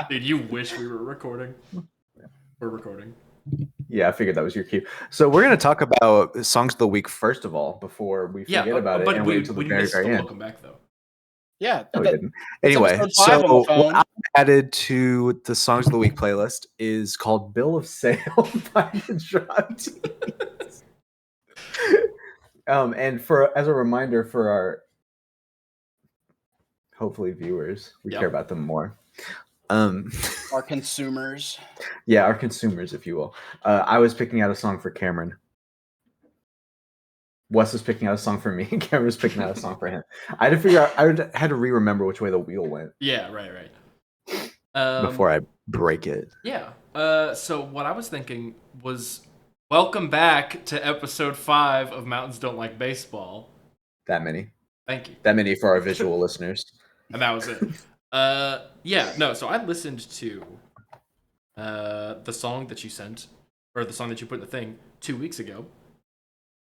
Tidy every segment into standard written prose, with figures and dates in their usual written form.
Dude, you wish we were recording. We're recording. Yeah, I figured that was your cue. So we're going to talk about songs of the week first of all, before we forget about it and wait until the very, very end. Welcome back, though. Yeah, No, we didn't. that's Anyway, episode 5 on so the phone. what I added to the songs of the week playlist is called "Bill of Sale" by the Drum Teams. And as a reminder for our hopefully viewers, we care about them more. Our consumers. Yeah, our consumers, if you will. I was picking out a song for Cameron. Wes was picking out a song for me. Cameron was picking out a song for him. I had to figure out. I had to remember which way the wheel went. Yeah, right. Before I break it. Yeah. So what I was thinking was, welcome back to episode 5 of Mountains Don't Like Baseball. That many. Thank you. That many for our visual listeners. And that was it. So I listened to the song that you sent, or the song that you put in the thing 2 weeks ago,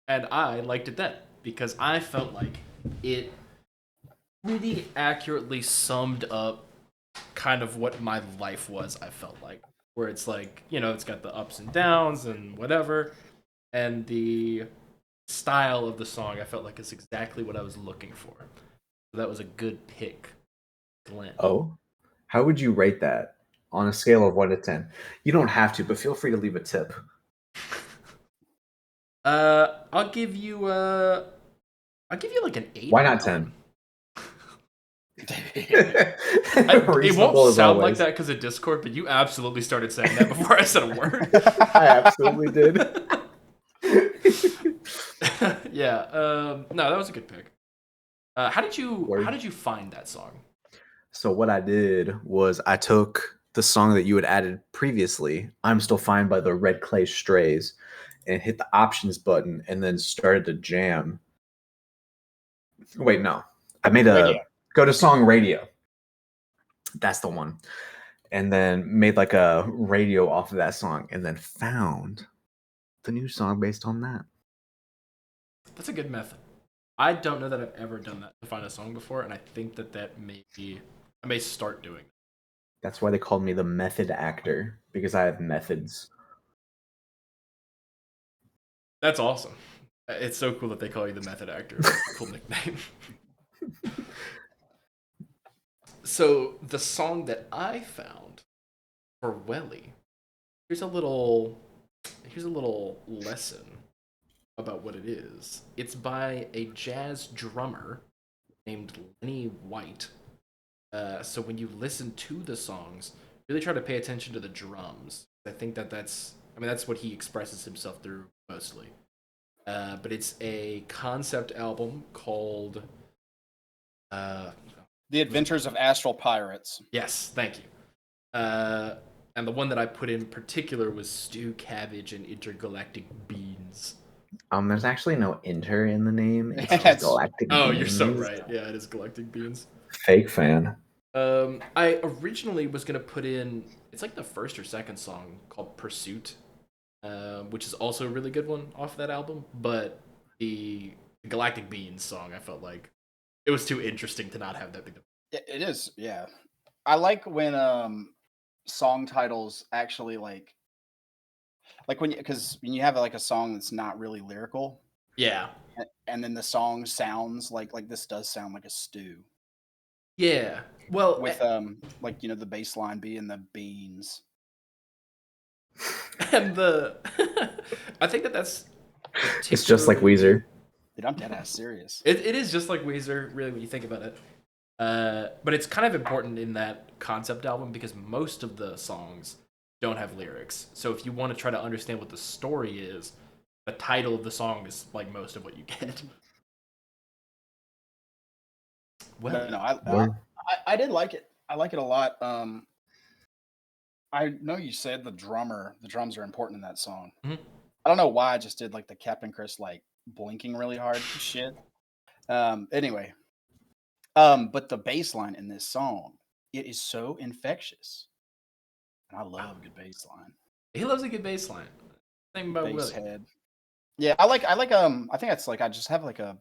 and I liked it then because I felt like it really accurately summed up kind of what my life was. I felt like, where it's like, it's got the ups and downs and whatever, and the style of the song I felt like is exactly what I was looking for. So that was a good pick, Glenn. Oh, how would you rate that on a scale of 1 to 10? You don't have to, but feel free to leave a tip. I'll give you like an 8. Why not 10? It won't sound like that because of Discord, but you absolutely started saying that before I said a word. I absolutely did. Yeah. No, that was a good pick. How did you find that song? So what I did was I took the song that you had added previously, "I'm Still Fine" by the Red Clay Strays, and hit the options button and then started to jam. Wait, no. I made go to song radio. That's the one. And then made like a radio off of that song and then found the new song based on that. That's a good method. I don't know that I've ever done that to find a song before, and I think that I may start doing that. That's why they called me the method actor, because I have methods. That's awesome. It's so cool that they call you the method actor. Cool nickname. So the song that I found for Welly, here's a little lesson about what it is. It's by a jazz drummer named Lenny White. So when you listen to the songs, really try to pay attention to the drums. I think that's what he expresses himself through mostly. But it's a concept album called The Adventures of Astral Pirates. Yes, thank you. And the one that I put in particular was Stew Cabbage and Intergalactic Beans. There's actually no inter in the name. It's just Galactic Beans. Oh, you're so right. Yeah, it is Galactic Beans. Fake fan. I originally was gonna put in, it's like the first or second song called Pursuit, which is also a really good one off that album. But the Galactic Beans song, I felt like it was too interesting to not have that. It is, yeah. I like when song titles actually like when you have like a song that's not really lyrical. Yeah. And then the song sounds like this does sound like a stew. Yeah. Well, with the bass line being the beans. And I think that's it's just like Weezer. Dude, I'm dead ass serious. It is just like Weezer, really, when you think about it. But it's kind of important in that concept album because most of the songs don't have lyrics. So if you want to try to understand what the story is, the title of the song is like most of what you get. Well, I did like it. I like it a lot. I know you said the drums are important in that song. Mm-hmm. I don't know why I just did like the Captain Chris like blinking really hard shit. Anyway. But the bass line in this song, it is so infectious. And I love a good bass line. He loves a good bass line. Same about bass Willie. head. Yeah, I think it's like I just have like a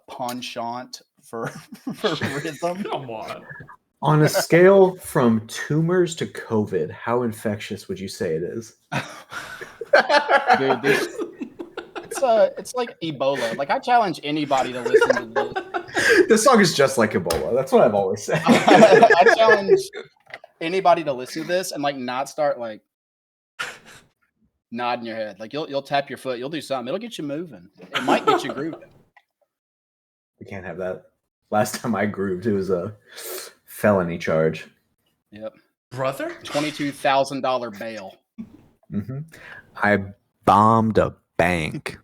penchant for rhythm. Come on. On a scale from tumors to COVID, how infectious would you say it is? Dude, it's like Ebola. Like I challenge anybody to listen to this. This song is just like Ebola. That's what I've always said. I challenge anybody to listen to this and like not start like nodding your head. Like you'll tap your foot, you'll do something. It'll get you moving. It might get you grooving. We can't have that. Last time I grooved, it was a felony charge. Yep. Brother? $22,000 bail. Mm-hmm. I bombed a bank.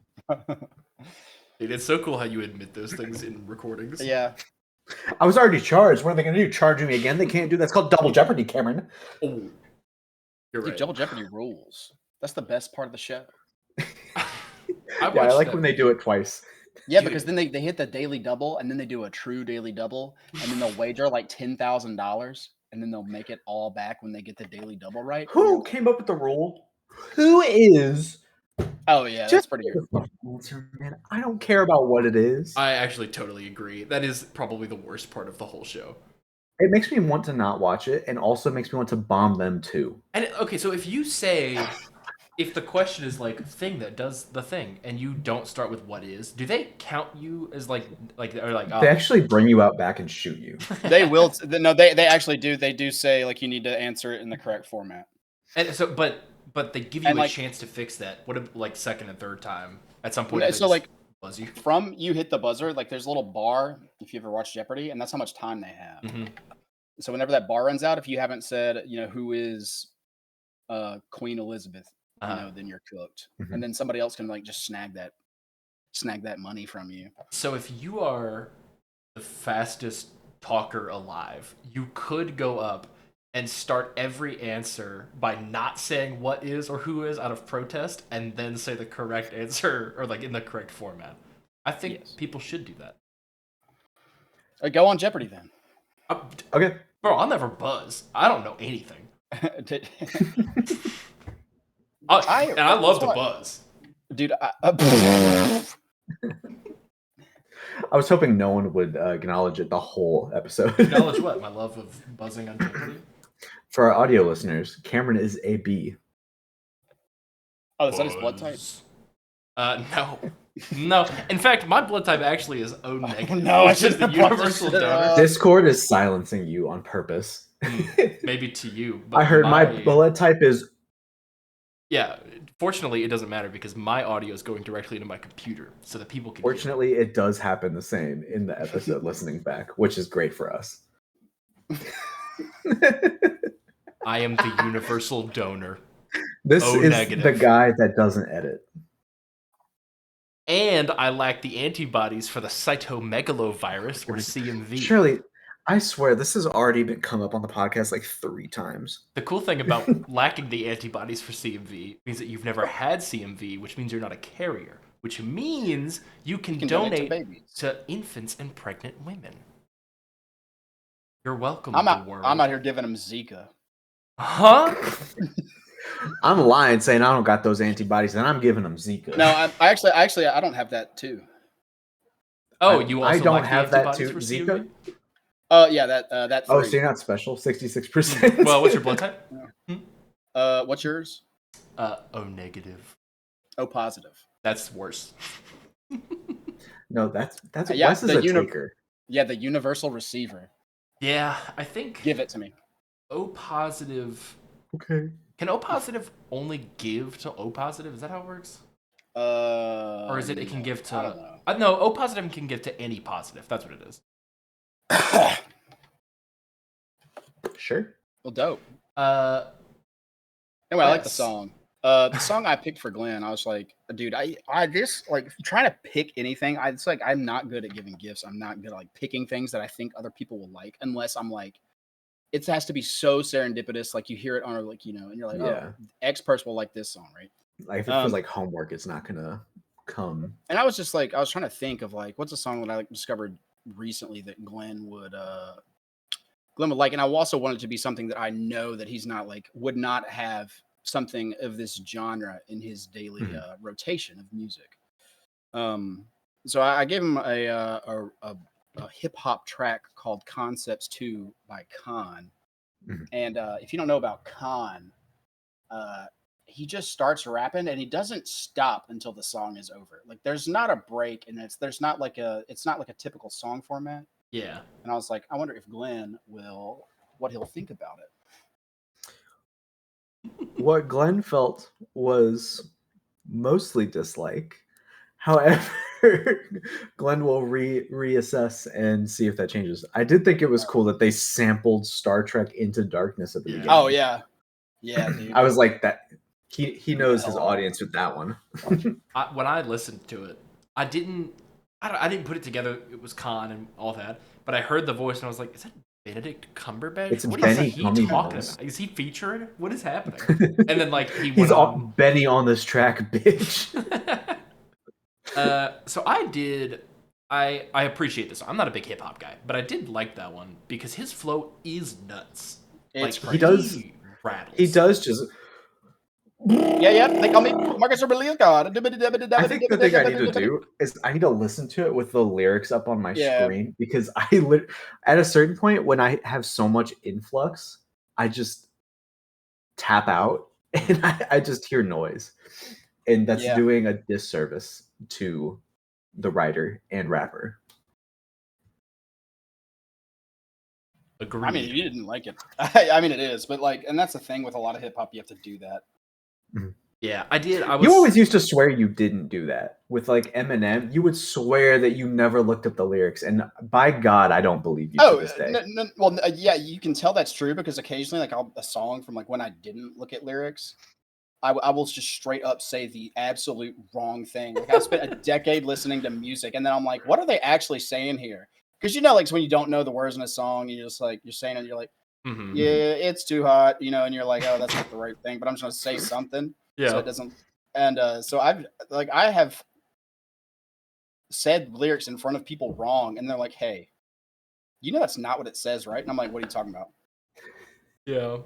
Dude, it's so cool how you admit those things in recordings. Yeah. I was already charged. What are they going to do? Charge me again? They can't do that. It's called double jeopardy, Cameron. Oh, you're Dude, right. Double Jeopardy rules. That's the best part of the show. I like when they do it twice. Yeah, Dude. because then they hit the daily double, and then they do a true daily double, and then they'll wager like $10,000, and then they'll make it all back when they get the daily double right. Who came up with the rule? Who is? Oh yeah, that's Just pretty good. answer, man. I don't care about what it is. I actually totally agree. That is probably the worst part of the whole show. It makes me want to not watch it, and also makes me want to bomb them too. And okay, so if you say, if the question is like thing that does the thing, and you don't start with what is, do they count you as like or like? They actually bring you out back and shoot you. They will. No, they actually do. They do say like you need to answer it in the correct format. And so, but they give you And, a like- chance to fix that. What if like second and third time at some point? Yeah, they so, just like, buzz you. From you hit the buzzer, like there's a little bar if you ever watch Jeopardy, and that's how much time they have. Mhm. So whenever that bar runs out, if you haven't said, who is Queen Elizabeth, then you're cooked. Mhm. And then somebody else can like just snag that money from you. So if you are the fastest talker alive, you could go up and start every answer by not saying what is or who is out of protest, and then say the correct answer or like in the correct format. I think Yes. people should do that. Go on Jeopardy then. Okay. Bro, I'll never buzz. I don't know anything. Dude, And I love to that's what- buzz. I was hoping no one would acknowledge it the whole episode. Acknowledge what? My love of buzzing on Jeopardy? For our audio listeners, Cameron is a B. Oh, is that his blood type? Buzz. No. No. In fact, my blood type actually is O negative. no, I which is shouldn't the have brought this universal shit donor. up. Discord is silencing you on purpose. Maybe to you. But I heard my blood type is. Yeah. Fortunately, it doesn't matter because my audio is going directly into my computer so that people can hear it. Fortunately, it does happen the same in the episode listening back, which is great for us. I am the universal donor. This O is negative. the guy that doesn't edit. And I lack the antibodies for the cytomegalovirus or CMV. Shirley, I swear this has already been come up on the podcast like 3 times. The cool thing about lacking the antibodies for CMV means that you've never had CMV, which means you're not a carrier, which means you can You can donate to donate babies. to infants and pregnant women. You're welcome, I'm the world. out here giving him Zika. Huh? I'm lying saying I don't got those antibodies and I'm giving them Zika. No, I actually I don't have that too. Oh, you also I don't lack the have that antibodies too. for Zika? CMV? Yeah, that. Oh, 3. so you're not special? 66%. Well, what's your blood type? What's yours? O negative. O positive. That's worse. No, that's Yeah, Wes is the a taker. Yeah, the universal receiver. Yeah, I think Give it to me. O positive. Okay. Can O positive only give to O positive? Is that how it works? Or Or is it can give I don't to? know. No, O positive can give to any positive. That's what it is. Sure. Well, dope. Uh, Anyway, I like the Yes. song. The song I picked for Glenn, I was like, dude, I just like trying to pick anything. It's like I'm not good at giving gifts. I'm not good at like picking things that I think other people will like, unless I'm like, it has to be so serendipitous. Like you hear it on like and you're like, Yeah. oh, X person will like this song, right? Like if it feels like homework, it's not gonna come. And I was just like, I was trying to think of like, what's a song that I like discovered recently that Glenn would like, and I also wanted it to be something that I know that he's not like, would not have something of this genre in his daily rotation of music. So I gave him a a hip hop track called Concepts 2 by Khan. Mhm. And if you don't know about Khan, he just starts rapping and he doesn't stop until the song is over. Like there's not a break, and it's not like a typical song format. Yeah. And I was like, I wonder if Glenn what he'll think about it. What Glenn felt was mostly dislike. However, Glenn will reassess and see if that changes. I did think it was cool that they sampled Star Trek Into Darkness at the Yeah. beginning. Oh yeah, dude. I was like that. He knows his hell audience with that one. When I listened to it, I didn't put it together. It was Khan and all that, but I heard the voice and I was like, "Is that Benedict Cumberbatch? It's What Benny is he Gummy talking Balls. about? Is he featured? What is happening?" And then like he He's went all on. Benny on this track, bitch. So I did. I appreciate this. I'm not a big hip hop guy, but I did like that one because his flow is nuts. It's Like he does. rattles. He does just. Yeah. They call me Marcus Aurelius God. I think the thing I need to do is I need to listen to it with the lyrics up on my Yeah. screen, because at a certain point when I have so much influx, I just tap out and I just hear noise, and that's Yeah. doing a disservice to the writer and rapper. Agreed. I mean, you didn't like it. I mean, it is, but like, and that's the thing with a lot of hip hop, you have to do that. Yeah, I did. You always used to swear you didn't do that with like Eminem. You would swear that you never looked up the lyrics, and by God, I don't believe you to this day. Yeah, you can tell that's true because occasionally, like a song from like when I didn't look at lyrics, I will just straight up say the absolute wrong thing. Like I spent a decade listening to music, and then I'm like, what are they actually saying here? Because like when you don't know the words in a song, you're saying it, you're like, Mhm. yeah, it's too hot, and you're like, oh, that's not the right thing, but I'm just gonna say something. Yeah. So it doesn't. And so I have said lyrics in front of people wrong, and they're like, hey, that's not what it says, right? And I'm like, what are you talking about? Yeah.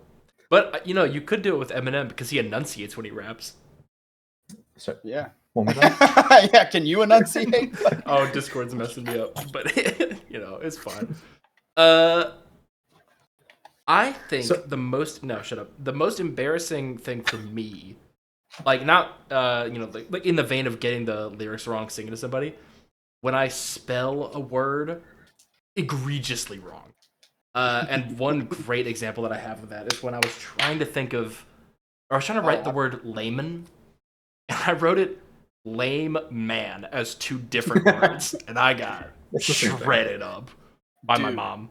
But you could do it with Eminem because he enunciates when he raps. So Yeah. one more time. Yeah, can you enunciate? Oh, Discord's messing me up, but it's fine. I think the most embarrassing thing for me, like not like in the vein of getting the lyrics wrong, singing to somebody, when I spell a word egregiously wrong. And one great example that I have of that is when I was trying to write the word layman, and I wrote it lame man as two different words, and I got shredded up by my mom.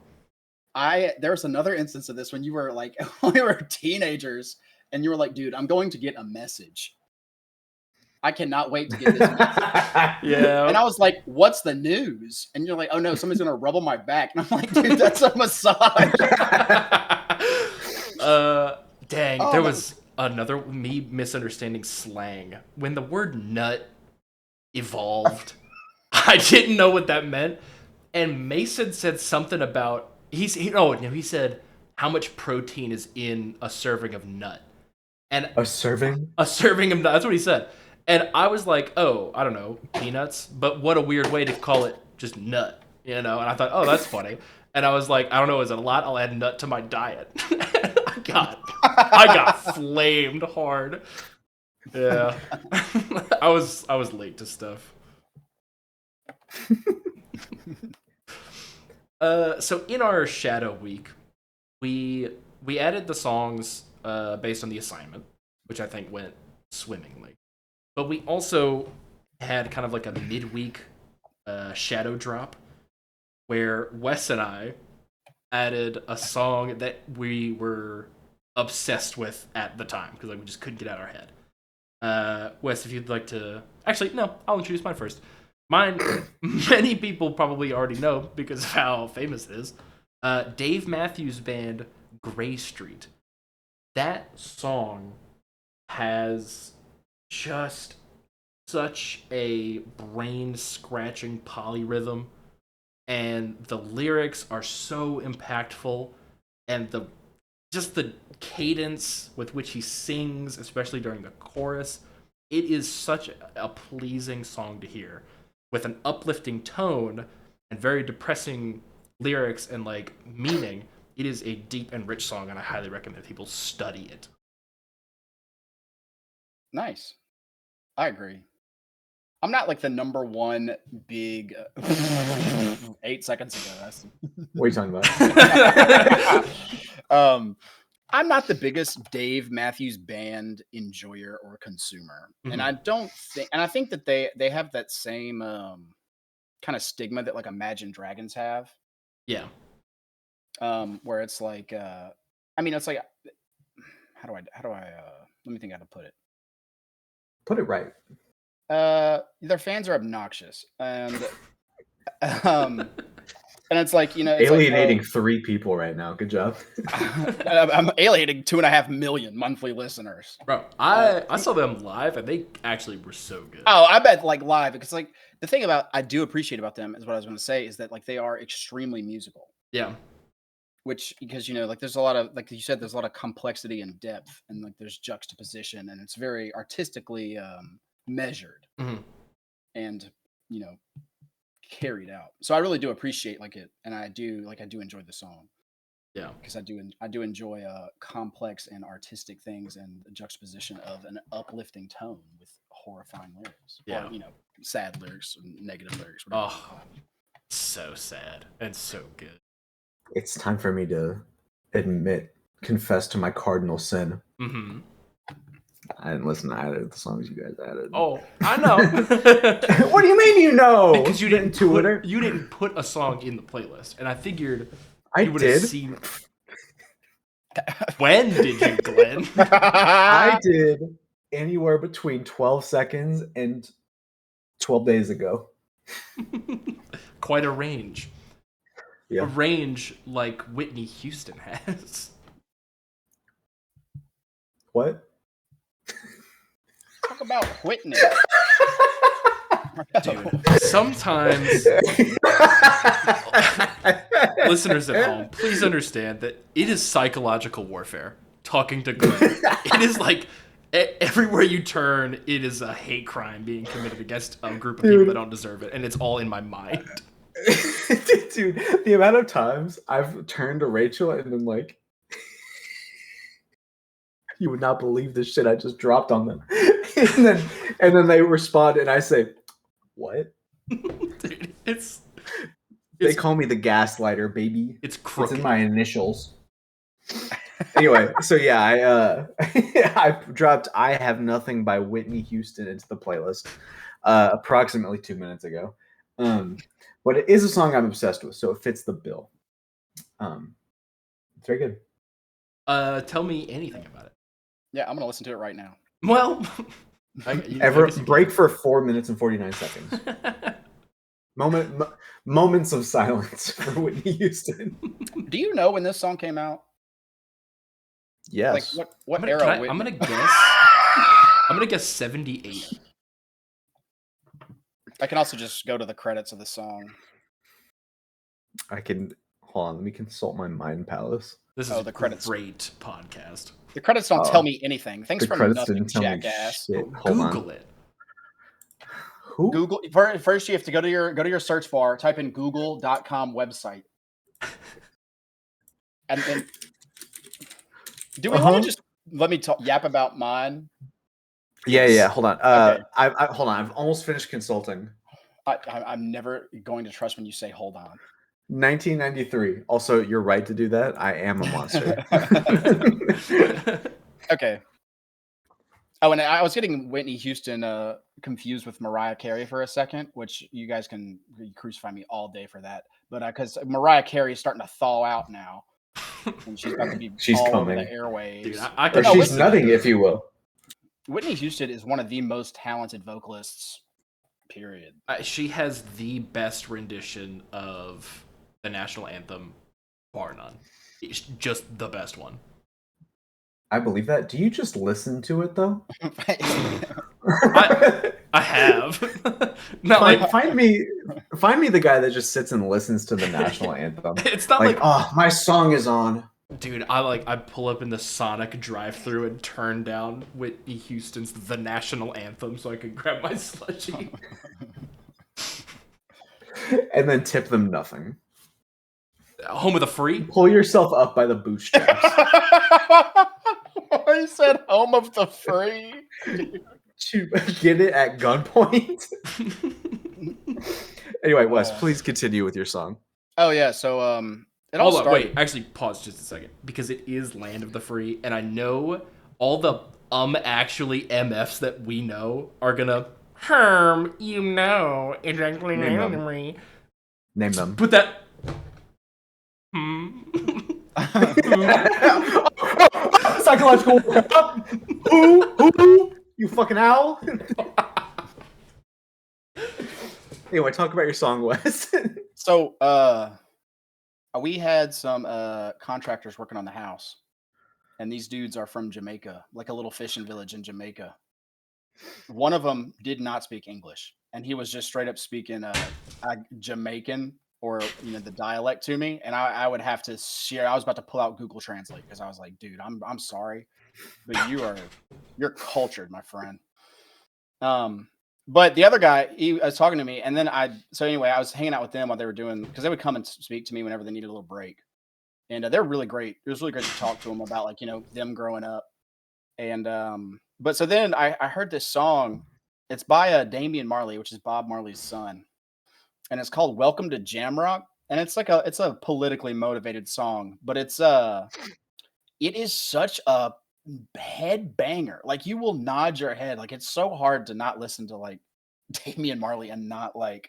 There was another instance of this when you were like, when we were teenagers, and you were like, dude, I'm going to get a message. I cannot wait to get this message. Yeah. And I was like, what's the news? And you're like, oh no, somebody's gonna rub on my back. And I'm like, dude, that's a massage. Dang, there was another me misunderstanding slang. When the word nut evolved, I didn't know what that meant. And Mason said something about he said how much protein is in a serving of nut. And a serving of nut, that's what he said. And I was like, oh, I don't know, peanuts, but what a weird way to call it just nut, And I thought, oh, that's funny. And I was like, I don't know, is it a lot? I'll add nut to my diet. I got flamed hard. Yeah. I was late to stuff. So in our Shadow Week, we added the songs based on the assignment, which I think went swimmingly. But we also had kind of like a midweek shadow drop where Wes and I added a song that we were obsessed with at the time because we just couldn't get out of our head. Wes, if you'd like to... Actually, no, I'll introduce mine first. Mine, many people probably already know because of how famous it is. Dave Matthews Band, Gray Street. That song has just such a brain-scratching polyrhythm, and the lyrics are so impactful, and the cadence with which he sings, especially during the chorus, it is such a pleasing song to hear, with an uplifting tone and very depressing lyrics and like meaning, it is a deep and rich song, and I highly recommend people study it. Nice. I agree. I'm not like the number one big 8 seconds ago. That's What are you talking about? I'm not the biggest Dave Matthews Band enjoyer or consumer, and I don't think, and I think that they have that same kind of stigma that like Imagine Dragons have, Yeah. where it's like, I mean, it's like, how do I let me think how to put it. Put it right. Their fans are obnoxious, and and it's like, you know, it's Alienating like, 3 people right now. Good job. I'm alienating 2.5 million monthly listeners. Bro, I saw them live, and they actually were so good. Oh, I bet like live, because like the thing about I do appreciate about them is what I was going to say is that like they are extremely musical. Yeah. Which, because you know, like there's a lot of, like you said, there's a lot of complexity and depth, and like there's juxtaposition, and it's very artistically measured and, you know, carried out. So I really do appreciate like it, and I do enjoy the song. Yeah, because I do enjoy complex and artistic things, and the juxtaposition of an uplifting tone with horrifying lyrics. Yeah. Or, you know, sad lyrics, negative lyrics. Oh, so sad and so good. It's time for me to confess to my cardinal sin. Mm-hmm. I didn't listen to either of the songs you guys added. Oh, I know. What do you mean you know? Because you didn't put a song in the playlist, and I figured you would have seen. When did you, Glenn? I did anywhere between 12 seconds and 12 days ago. Quite a range. Yeah. A range like Whitney Houston has. What? Talk about Whitney. Dude, sometimes listeners at home, please understand that it is psychological warfare talking to Glenn. It is like everywhere you turn, it is a hate crime being committed against a group of people that don't deserve it, and it's all in my mind. Dude, the amount of times I've turned to Rachel and been like, you would not believe the shit I just dropped on them. and then they respond and I say, what? Dude, they call me the gaslighter, baby. It's crooked. It's in my initials. Anyway, so yeah, I dropped I Have Nothing by Whitney Houston into the playlist approximately 2 minutes ago. But it is a song I'm obsessed with, so it fits the bill. It's very good. Tell me anything about it. Yeah, I'm gonna listen to it right now. Well, break for 4 minutes and 49 seconds. Moments of silence for Whitney Houston. Do you know when this song came out? Yes. Like what era? I'm gonna guess. I'm gonna guess 78. I can also just go to the credits of the song. I can hold on. Let me consult my Mind Palace. This is the credits. Great podcast. The credits don't tell me anything. Thanks for nothing, didn't tell me jackass. shit. Hold Google on. it. Who? Google first. You have to go to your search bar. Type in Google.com website. And then, do we want to just let me yap about mine? Yeah. Hold on. Okay. Hold on. I've almost finished consulting. I'm never going to trust when you say hold on. 1993. Also, you're right to do that. I am a monster. Okay. Oh, and I was getting Whitney Houston confused with Mariah Carey for a second, which you guys can crucify me all day for that. But because Mariah Carey is starting to thaw out now, and she's about to be all coming. over the airwaves. Dude, she's nutting, if you will. Whitney Houston is one of the most talented vocalists. Period. She has the best rendition of the national anthem, bar none. It's just the best one. I believe that. Do you just listen to it though? I have. Find me the guy that just sits and listens to the national anthem. It's not like, oh, my song is on. Dude, I pull up in the Sonic drive-thru and turn down Whitney Houston's "The National Anthem" so I can grab my slushie. and then tip them nothing. Home of the free. Pull yourself up by the bootstraps. He said home of the free. To get it at gunpoint. Anyway, Wes, please continue with your song. Oh yeah, so it all Hold on, started. wait. Actually, pause just a second because it is Land of the Free, and I know all the actually MFs that we know are gonna you know it's actually Name Land of them. the Free. Name them. Put that. Psychological. Who? You fucking owl. Anyway, talk about your song, Wes. So we had some contractors working on the house, and these dudes are from Jamaica, like a little fishing village in Jamaica. One of them did not speak English, and he was just straight up speaking Jamaican, or the dialect to me, and I would have to share. I was about to pull out Google Translate because I was like, dude, I'm sorry, but you're cultured, my friend. But the other guy, he was talking to me, and then I was hanging out with them while they were doing, because they would come and speak to me whenever they needed a little break, and they're really great. It was really great to talk to them about them growing up, and but so then I heard this song. It's by Damian Marley, which is Bob Marley's son, and it's called "Welcome to Jamrock," and it's a politically motivated song, but it is such a head banger. Like, you will nod your head. Like, it's so hard to not listen to like Damian Marley and not like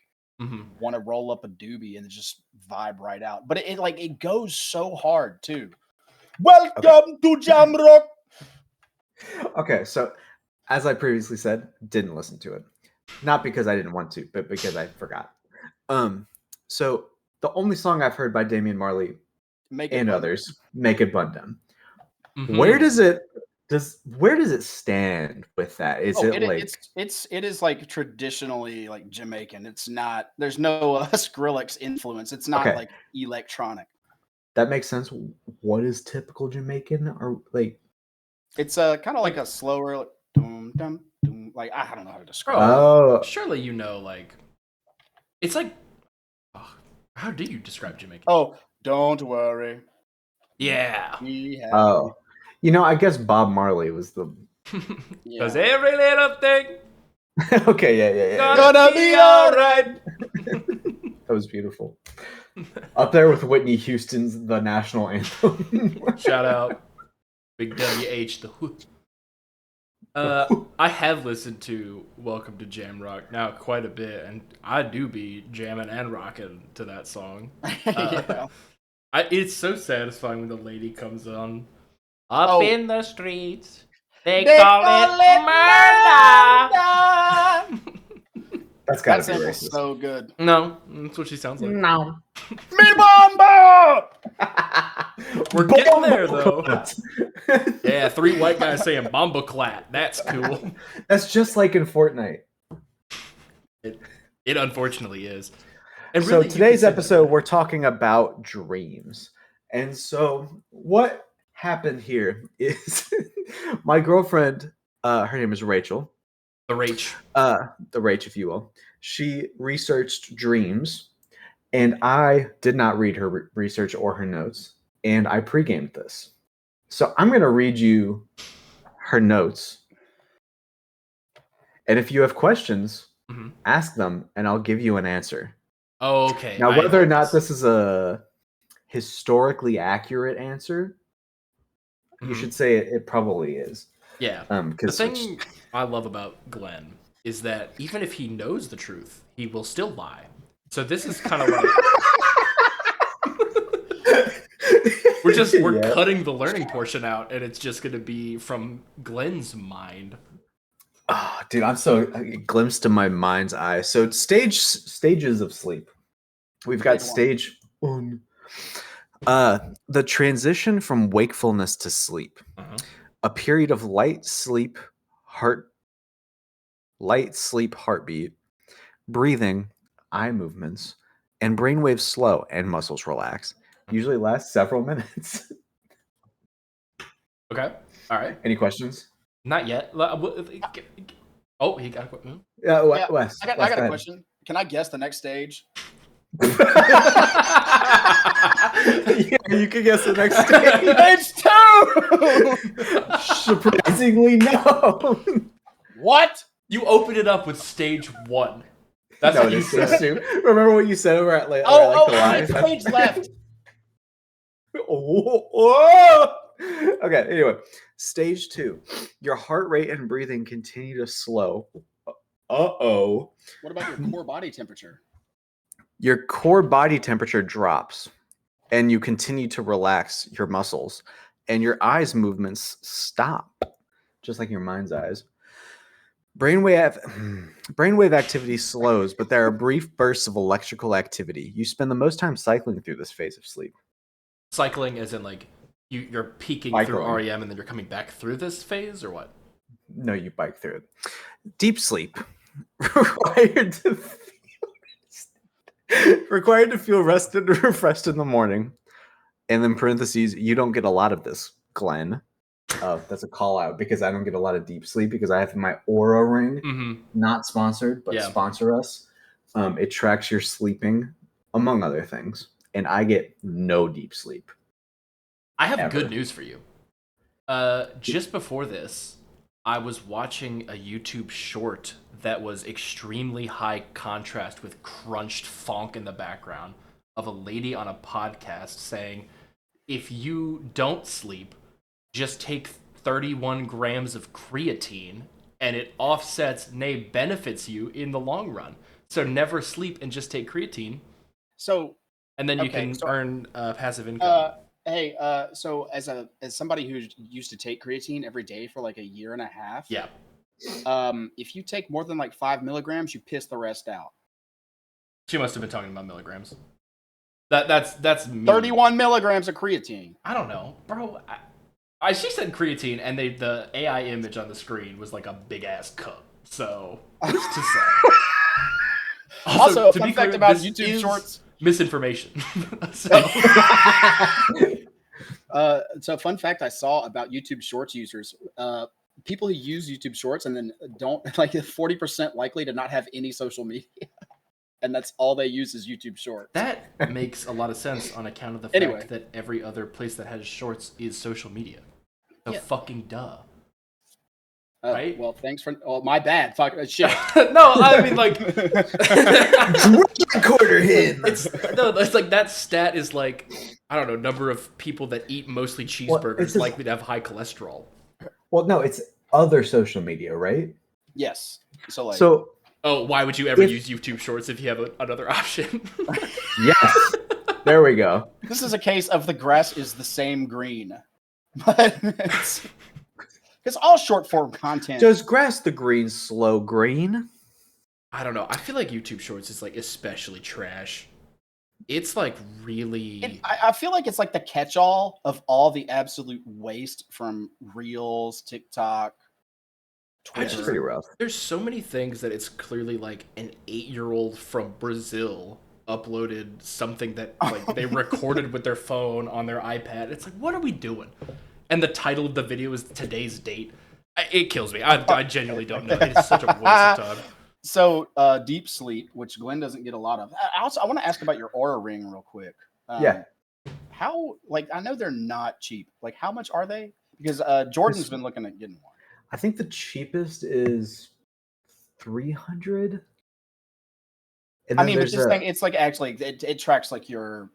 want to roll up a doobie and just vibe right out. But it goes so hard too. Welcome to Jamrock. Okay, so as I previously said, didn't listen to it. Not because I didn't want to, but because I forgot. So the only song I've heard by Damian Marley and others, "Make It Bun Down." Where does it stand with that? Is it is like traditionally like Jamaican. It's not. There's no Skrillex influence. It's not like electronic. That makes sense. What is typical Jamaican? Or like, it's kind of like a slower, like, dum dum dum. Like, I don't know how to describe. Oh, surely like it's like. How do you describe Jamaican? Oh, don't worry. Yeah. Oh, I guess Bob Marley was the. Because every little thing. Okay, yeah. Gonna be all right. That was beautiful. Up there with Whitney Houston's "The National Anthem." Shout out, Big WH the Who. I have listened to "Welcome to Jamrock" now quite a bit, and I do be jamming and rocking to that song. It's so satisfying when the lady comes on. Up in the streets, they call it murder. That's gotta be racist. So good. No, that's what she sounds like. No. Me bomba! We're getting there though. Yeah, 3 white guys saying "Bomba Clat." That's cool. That's just like in Fortnite. It unfortunately is. And so really, today's episode, we're talking about dreams. And so what happened here is my girlfriend, her name is Rachel. The Rach. The Rach, if you will. She researched dreams, and I did not read her research or her notes, and I pre-gamed this. So I'm going to read you her notes. And if you have questions, ask them, and I'll give you an answer. Okay. Now, whether or not this is a historically accurate answer, you should say it probably is. Yeah. The thing I love about Glenn is that even if he knows the truth, he will still lie. So this is kind of like we're cutting the learning portion out, and it's just going to be from Glenn's mind. Oh, dude, I'm so a glimpse to my mind's eye. So stages of sleep. We've got stage 1. The transition from wakefulness to sleep. A period of light sleep, heartbeat, breathing, eye movements, and brainwaves slow and muscles relax. Usually lasts several minutes. Okay. All right. Any questions? Not yet. Oh, he got a question. Yeah, Wes. I got a question. Can I guess the next stage? Yeah, you can guess the next stage. It's 2. Surprisingly, no. What? You open it up with stage 1. That's No, what it you is stage said. 2. Remember what you said over at like, Oh, the live? stage left. Okay, anyway. Stage 2. Your heart rate and breathing continue to slow. Uh-oh. What about your core body temperature? Your core body temperature drops and you continue to relax your muscles and your eyes movements stop, just like your mind's eyes. Brainwave activity slows, but there are brief bursts of electrical activity. You spend the most time cycling through this phase of sleep. Cycling as in like you're peaking through Cycling. REM and then you're coming back through this phase, or what? No, you bike through it. Deep sleep. Required to feel rested and refreshed in the morning. And then parentheses, you don't get a lot of this, Glenn. That's a call out because I don't get a lot of deep sleep because I have my Aura ring, Mm-hmm. not sponsored, but Yeah. sponsor us. It tracks your sleeping, among other things. And I get no deep sleep. I have Ever. good news for you. Just before this, I was watching a YouTube short that was extremely high contrast with crunched funk in the background of a lady on a podcast saying, if you don't sleep, just take 31 grams of creatine and it offsets, nay, benefits you in the long run. So never sleep and just take creatine, So, and then you Okay, can so- earn passive income. hey, so as somebody who used to take creatine every day for like a year and a half, Yeah. if you take more than like 5 milligrams, you piss the rest out. She must have been talking about milligrams. That's me. 31 milligrams of creatine. I don't know, bro. She said creatine, and the AI image on the screen was like a big ass cup. So who's to say? Also, to fun be fact clear, about this YouTube is Shorts. misinformation. So So fun fact I saw about YouTube Shorts users. People who use YouTube Shorts and then don't like 40% likely to not have any social media. And that's all they use is YouTube Shorts. that makes a lot of sense on account of the Anyway. fact that every other place that has shorts is social media. So Yeah. fucking duh. Oh, right? Well, thanks for. Oh, my bad. Fuck shit. No, I mean like Recorder hit. it's like that stat is like, I don't know, number of people that eat mostly cheeseburgers it's just- likely to have high cholesterol. Well, no, it's other social media, right? Yes. So like. So, Oh, why would you ever If- use YouTube Shorts if you have another option? yes. There we go. This is a case of the grass is the same green, but it's all short form content. Does grass the green slow green? I don't know. I feel like YouTube Shorts is like especially trash. It's like really. I feel like it's like the catch-all of all the absolute waste from Reels, TikTok, I It's just- pretty rough. There's so many things that it's clearly like an 8-year-old from Brazil uploaded something that like they recorded with their phone on their iPad. It's like, what are we doing? And the title of the video is today's date. It kills me. I genuinely don't know. It's such a waste of time. So deep sleep, which Glenn doesn't get a lot of. I want to ask about your Aura ring real quick. Yeah. How I know they're not cheap. Like how much are they? Because Jordan's been looking at getting one. I think the cheapest is 300. And I then mean, but there's this thing, it's like actually it tracks like your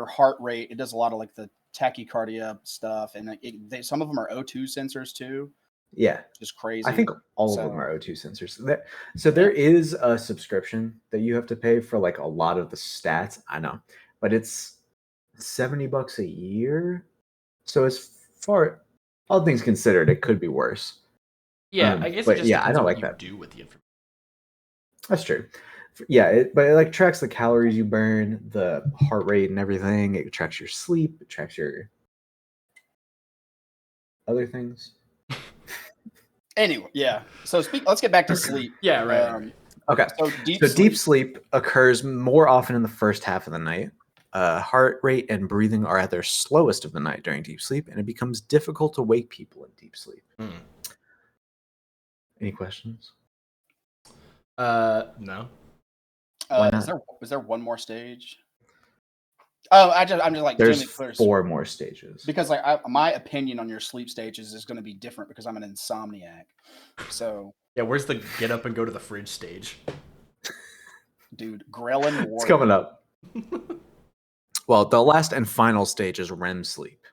heart rate. It does a lot of like the tachycardia stuff, and like some of them are O2 sensors too, yeah. which is crazy. I think all So- of them are O2 sensors. So there is a subscription that you have to pay for like a lot of the stats. I know, but it's $70 a year. So as far all things considered, it could be worse. Yeah, I guess but it just yeah, I depends don't on like what you that. do with the information. That's true. Yeah, but it like tracks the calories you burn, the heart rate, and everything. It tracks your sleep. It tracks your other things. Anyway, yeah. So let's get back to sleep. Yeah, right. Okay. So deep So sleep. deep sleep occurs more often in the first half of the night. Heart rate and breathing are at their slowest of the night during deep sleep, and it becomes difficult to wake people in deep sleep. Hmm. Any questions? No. Why Is not? there one more stage? Oh, I'm just like There's Jimmy Clears 4 more stages. because like my opinion on your sleep stages is going to be different because I'm an insomniac. So, Yeah, where's the get up and go to the fridge stage? dude, Grelin Warrior. It's coming up. Well, the last and final stage is REM sleep.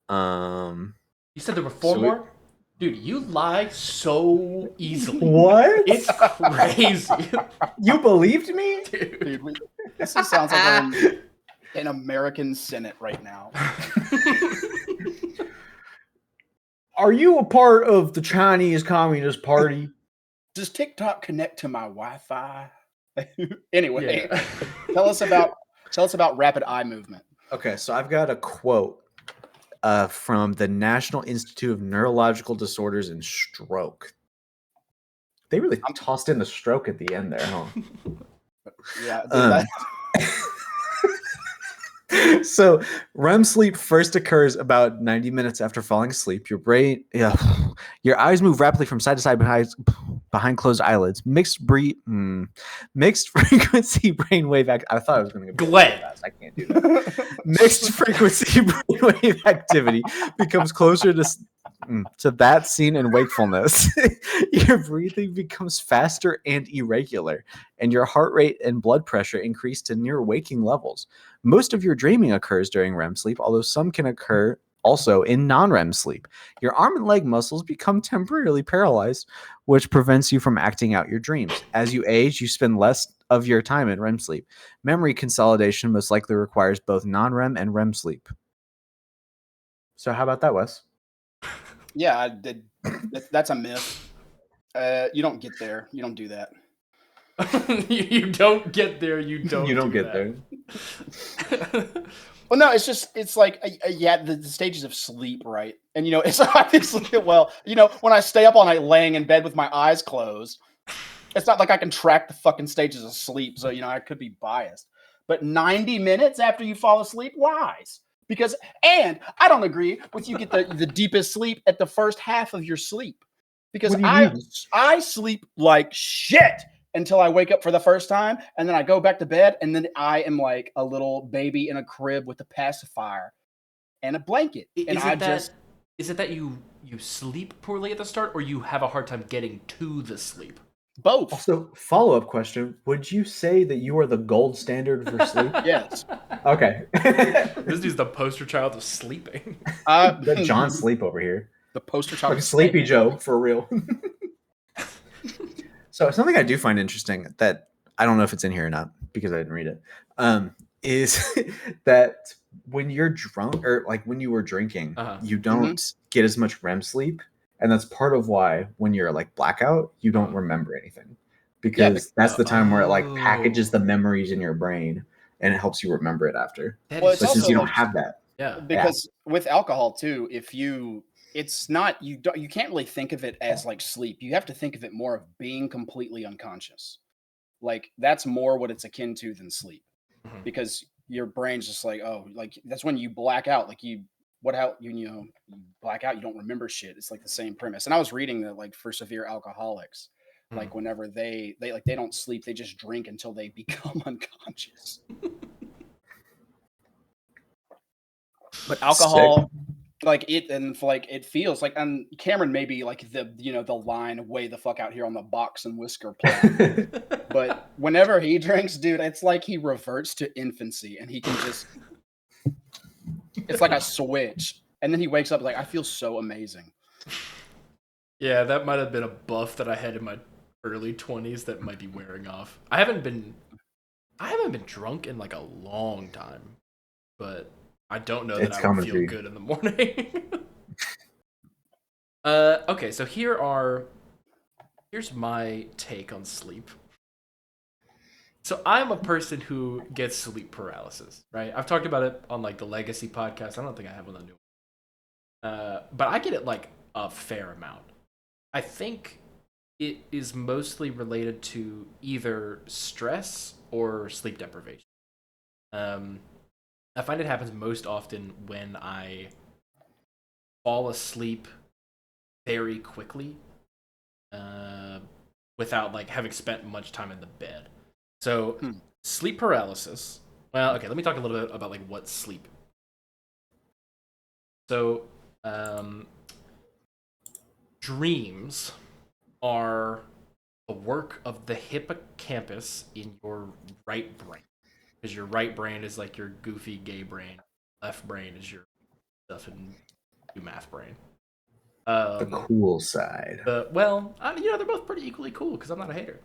You said there were 4 So more? Dude, you lie so easily. What? It's crazy. You believed me? Dude. Dude, this just sounds like we're in American Senate right now. Are you a part of the Chinese Communist Party? Does TikTok connect to my Wi-Fi? Anyway, Yeah. tell us about rapid eye movement. Okay, so I've got a quote from the National Institute of Neurological Disorders and Stroke. They really tossed in the stroke at the end there, huh? Yeah, dude, So REM sleep first occurs about 90 minutes after falling asleep. Your your eyes move rapidly from side to side behind closed eyelids. Mixed frequency brainwave. I thought I was going to go Glenn. fast. I can't do that. Mixed frequency brainwave activity becomes closer to that seen in wakefulness. Your breathing becomes faster and irregular, and your heart rate and blood pressure increase to near waking levels. Most of your dreaming occurs during REM sleep, although some can occur also in non-REM sleep. Your arm and leg muscles become temporarily paralyzed, which prevents you from acting out your dreams. As you age, you spend less of your time in REM sleep. Memory consolidation most likely requires both non-REM and REM sleep. So how about that, Wes? yeah, I did. That's a myth. You don't get there. You don't do that. You don't get there. You don't. You don't do get that. there. Well, no, it's like yeah, the stages of sleep, right? And it's obviously when I stay up all night laying in bed with my eyes closed, it's not like I can track the fucking stages of sleep, so I could be biased. But 90 minutes after you fall asleep, lies. And I don't agree with you get the deepest sleep at the first half of your sleep. Because What do you mean? I sleep like shit until I wake up for the first time, and then I go back to bed, and then I am like a little baby in a crib with a pacifier and a blanket. And Is it that you sleep poorly at the start, or you have a hard time getting to the sleep? Both. Also, follow-up question. Would you say that you are the gold standard for sleep? Yes. Okay. This dude's the poster child of sleeping. The John Sleep over here. The poster child. Like Sleepy Joe, for real. So something I do find interesting that I don't know if it's in here or not because I didn't read it, is that when you're drunk or like when you were drinking, you don't get as much REM sleep. And that's part of why when you're like blackout, you don't remember anything. Because that's the time where it like packages the memories in your brain and it helps you remember it after. Well, but since you don't have that. Yeah. Because with alcohol too, it's not you can't really think of it as like sleep. You have to think of it more of being completely unconscious. Like that's more what it's akin to than sleep. Because your brain's just like, oh, like that's when you black out. Like you black out, you don't remember shit. It's like the same premise. And I was reading that like for severe alcoholics, like whenever they don't sleep, they just drink until they become unconscious. But alcohol, it feels like, and Cameron may be like the line way the fuck out here on the box and whisker plan. But whenever he drinks, dude, it's like he reverts to infancy and he can just, it's like a switch. And then he wakes up like, I feel so amazing. Yeah, that might have been a buff that I had in my early 20s that might be wearing off. I haven't been drunk in like a long time, but I don't know that I would feel good in the morning. Okay, so here's my take on sleep. So I'm a person who gets sleep paralysis, right? I've talked about it on like the Legacy podcast. I don't think I have on the new one. But I get it like a fair amount. I think it is mostly related to either stress or sleep deprivation. I find it happens most often when I fall asleep very quickly, without like having spent much time in the bed. So, Hmm. sleep paralysis. Well, okay, let me talk a little bit about like what sleep. So, dreams are the work of the hippocampus in your right brain, because your right brain is like your goofy gay brain, left brain is your stuff and do math brain. The cool side. Well, I mean, they're both pretty equally cool because I'm not a hater.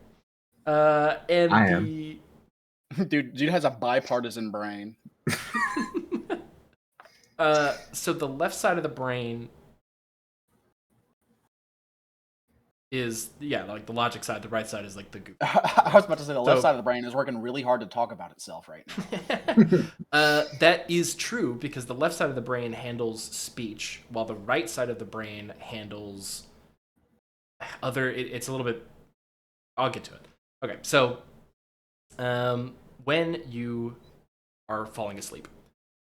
And I am. the Dude has a bipartisan brain. so the left side of the brain is like the logic side. The right side is like the goofy. I was about to say the left So- side of the brain is working really hard to talk about itself right now. That is true because the left side of the brain handles speech, while the right side of the brain handles it's a little bit. I'll get to it. Okay, so when you are falling asleep,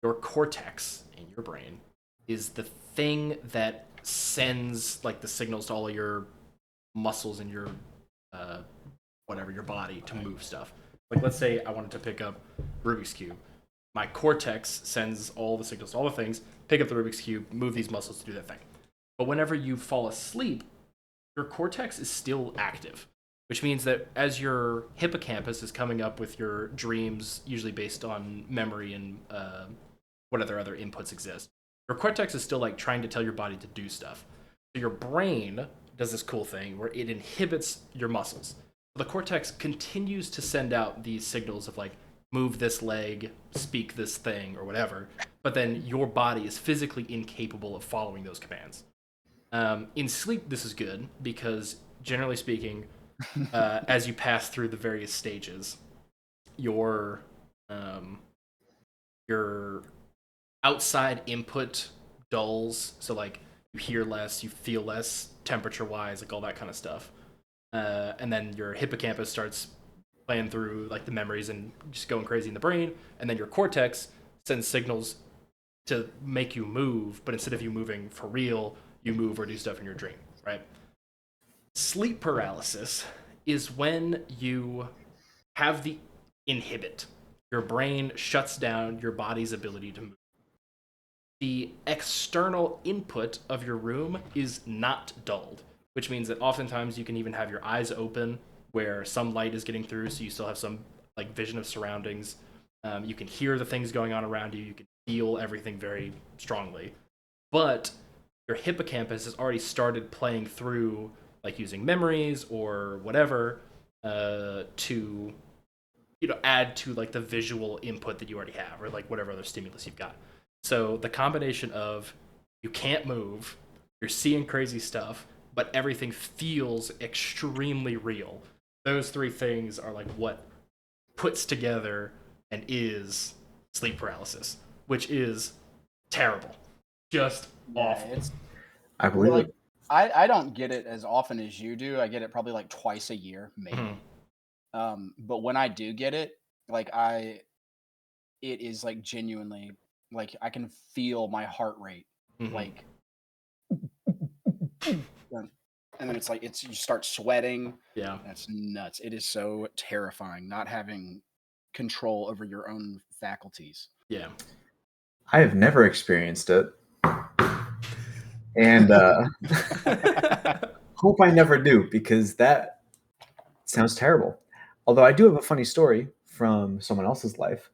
your cortex in your brain is the thing that sends like the signals to all of your muscles in your your body to move stuff. Like let's say I wanted to pick up Rubik's Cube. My cortex sends all the signals to all the things, pick up the Rubik's Cube, move these muscles to do that thing. But whenever you fall asleep, your cortex is still active, which means that as your hippocampus is coming up with your dreams, usually based on memory and what other inputs exist, your cortex is still like trying to tell your body to do stuff. So your brain does this cool thing where it inhibits your muscles. The cortex continues to send out these signals of like move this leg, speak this thing, or whatever, but then your body is physically incapable of following those commands. In sleep, this is good because generally speaking, as you pass through the various stages, your outside input dulls. So like you hear less, you feel less temperature wise, like all that kind of stuff. And then your hippocampus starts playing through like the memories and just going crazy in the brain. And then your cortex sends signals to make you move, but instead of you moving for real, you move or do stuff in your dream, right? Sleep paralysis is when you have the inhibit. Your brain shuts down your body's ability to move. The external input of your room is not dulled, which means that oftentimes you can even have your eyes open where some light is getting through, so you still have some like vision of surroundings. You can hear the things going on around you. You can feel everything very strongly, but your hippocampus has already started playing through, like using memories or whatever, to add to like the visual input that you already have, or like whatever other stimulus you've got. So the combination of you can't move, you're seeing crazy stuff, but everything feels extremely real. Those three things are like what puts together and is sleep paralysis, which is terrible. Just awful. It's I believe like it. I don't get it as often as you do. I get it probably like twice a year, maybe. Mhm. But when I do get it, like it is like genuinely like I can feel my heart rate Mhm. like and then it's like you start sweating. Yeah. That's nuts. It is so terrifying not having control over your own faculties. Yeah. I have never experienced it. And hope I never do, because that sounds terrible. Although I do have a funny story from someone else's life.